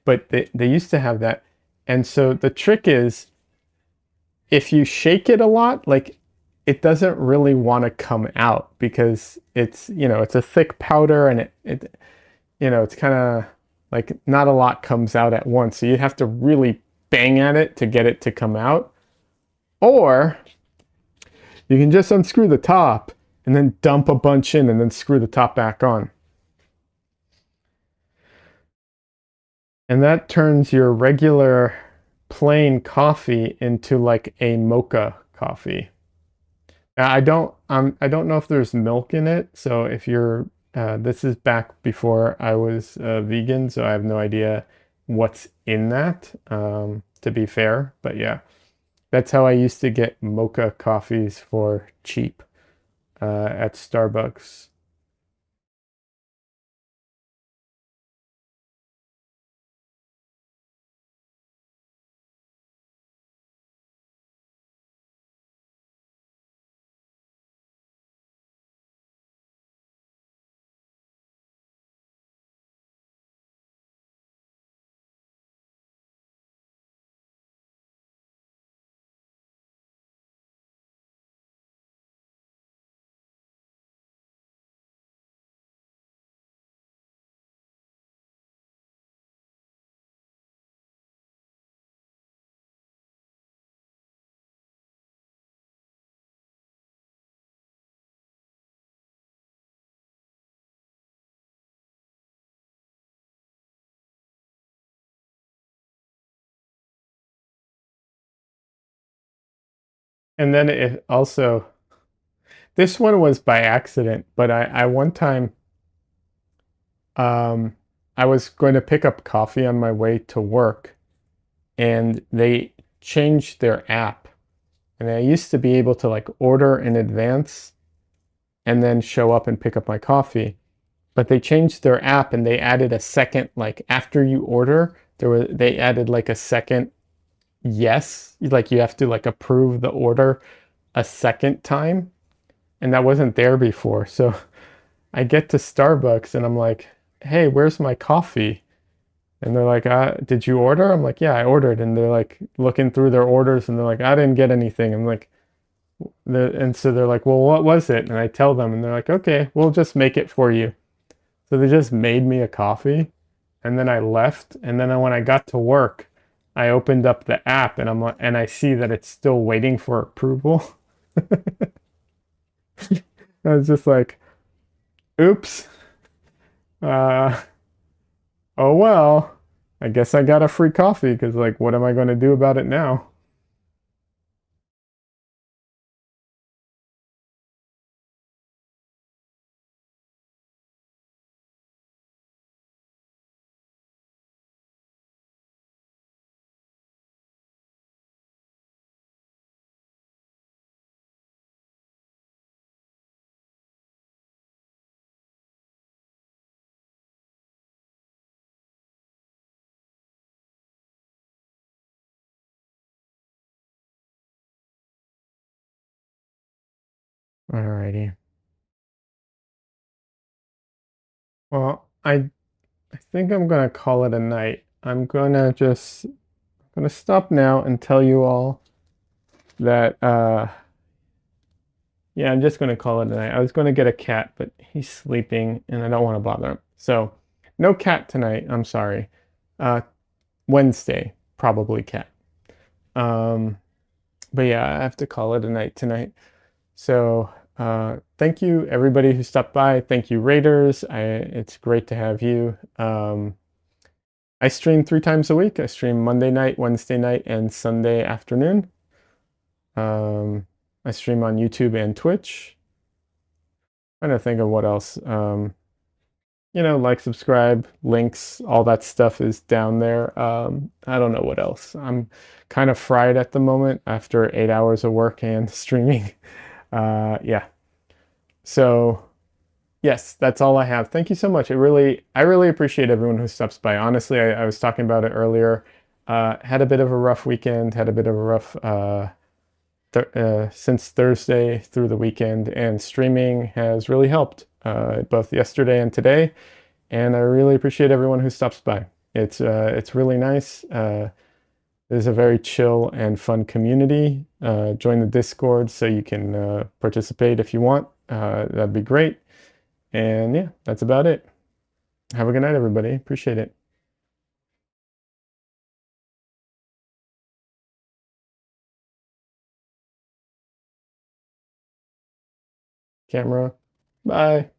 but they used to have that. And so the trick is if you shake it a lot, like it doesn't really want to come out because it's a thick powder and it's kind of like not a lot comes out at once. So you have to really bang at it to get it to come out. Or you can just unscrew the top and then dump a bunch in and then screw the top back on. And that turns your regular plain coffee into like a mocha coffee. I don't know if there's milk in it. So if you're this is back before I was vegan, so I have no idea what's in that, to be fair. But yeah, that's how I used to get mocha coffees for cheap at Starbucks. And then it also this one was by accident, but I one time um, I was going to pick up coffee on my way to work, and they changed their app. And I used to be able to like order in advance and then show up and pick up my coffee. But they changed their app and they added a second, like after you order, they added like a second yes, like you have to like approve the order a second time. And that wasn't there before. So I get to Starbucks and I'm like, "Hey, where's my coffee?" And they're like, "Did you order?" I'm like, "Yeah, I ordered." And they're like looking through their orders and they're like, "I didn't get anything." I'm like, and so they're like, "Well, what was it?" And I tell them and they're like, "Okay, we'll just make it for you." So they just made me a coffee and then I left. And then when I got to work, I opened up the app and and I see that it's still waiting for approval. I was just like, oops. Uh, oh well. I guess I got a free coffee because like what am I going to do about it now? Alrighty. Well, I think I'm gonna call it a night. I'm gonna stop now and tell you all that yeah, I'm just gonna call it a night. I was gonna get a cat, but he's sleeping and I don't want to bother him. So no cat tonight, I'm sorry. Uh Wednesday, probably cat. Um but yeah, I have to call it a night tonight. So thank you everybody who stopped by. Thank you Raiders. It's great to have you. I stream 3 times a week. I stream Monday night, Wednesday night, and Sunday afternoon. I stream on YouTube and Twitch. I'm trying to think of what else. Like, subscribe, links, all that stuff is down there. I don't know what else. I'm kind of fried at the moment after 8 hours of work and streaming. Yeah. So yes, that's all I have. Thank you so much. I really appreciate everyone who stops by. Honestly, I was talking about it earlier. Had a bit of a rough weekend, had a bit of a rough since Thursday through the weekend, and streaming has really helped both yesterday and today. And I really appreciate everyone who stops by. It's really nice. There's a very chill and fun community. Join the Discord so you can participate if you want. That'd be great. And yeah, that's about it. Have a good night, everybody. Appreciate it. Camera. Bye.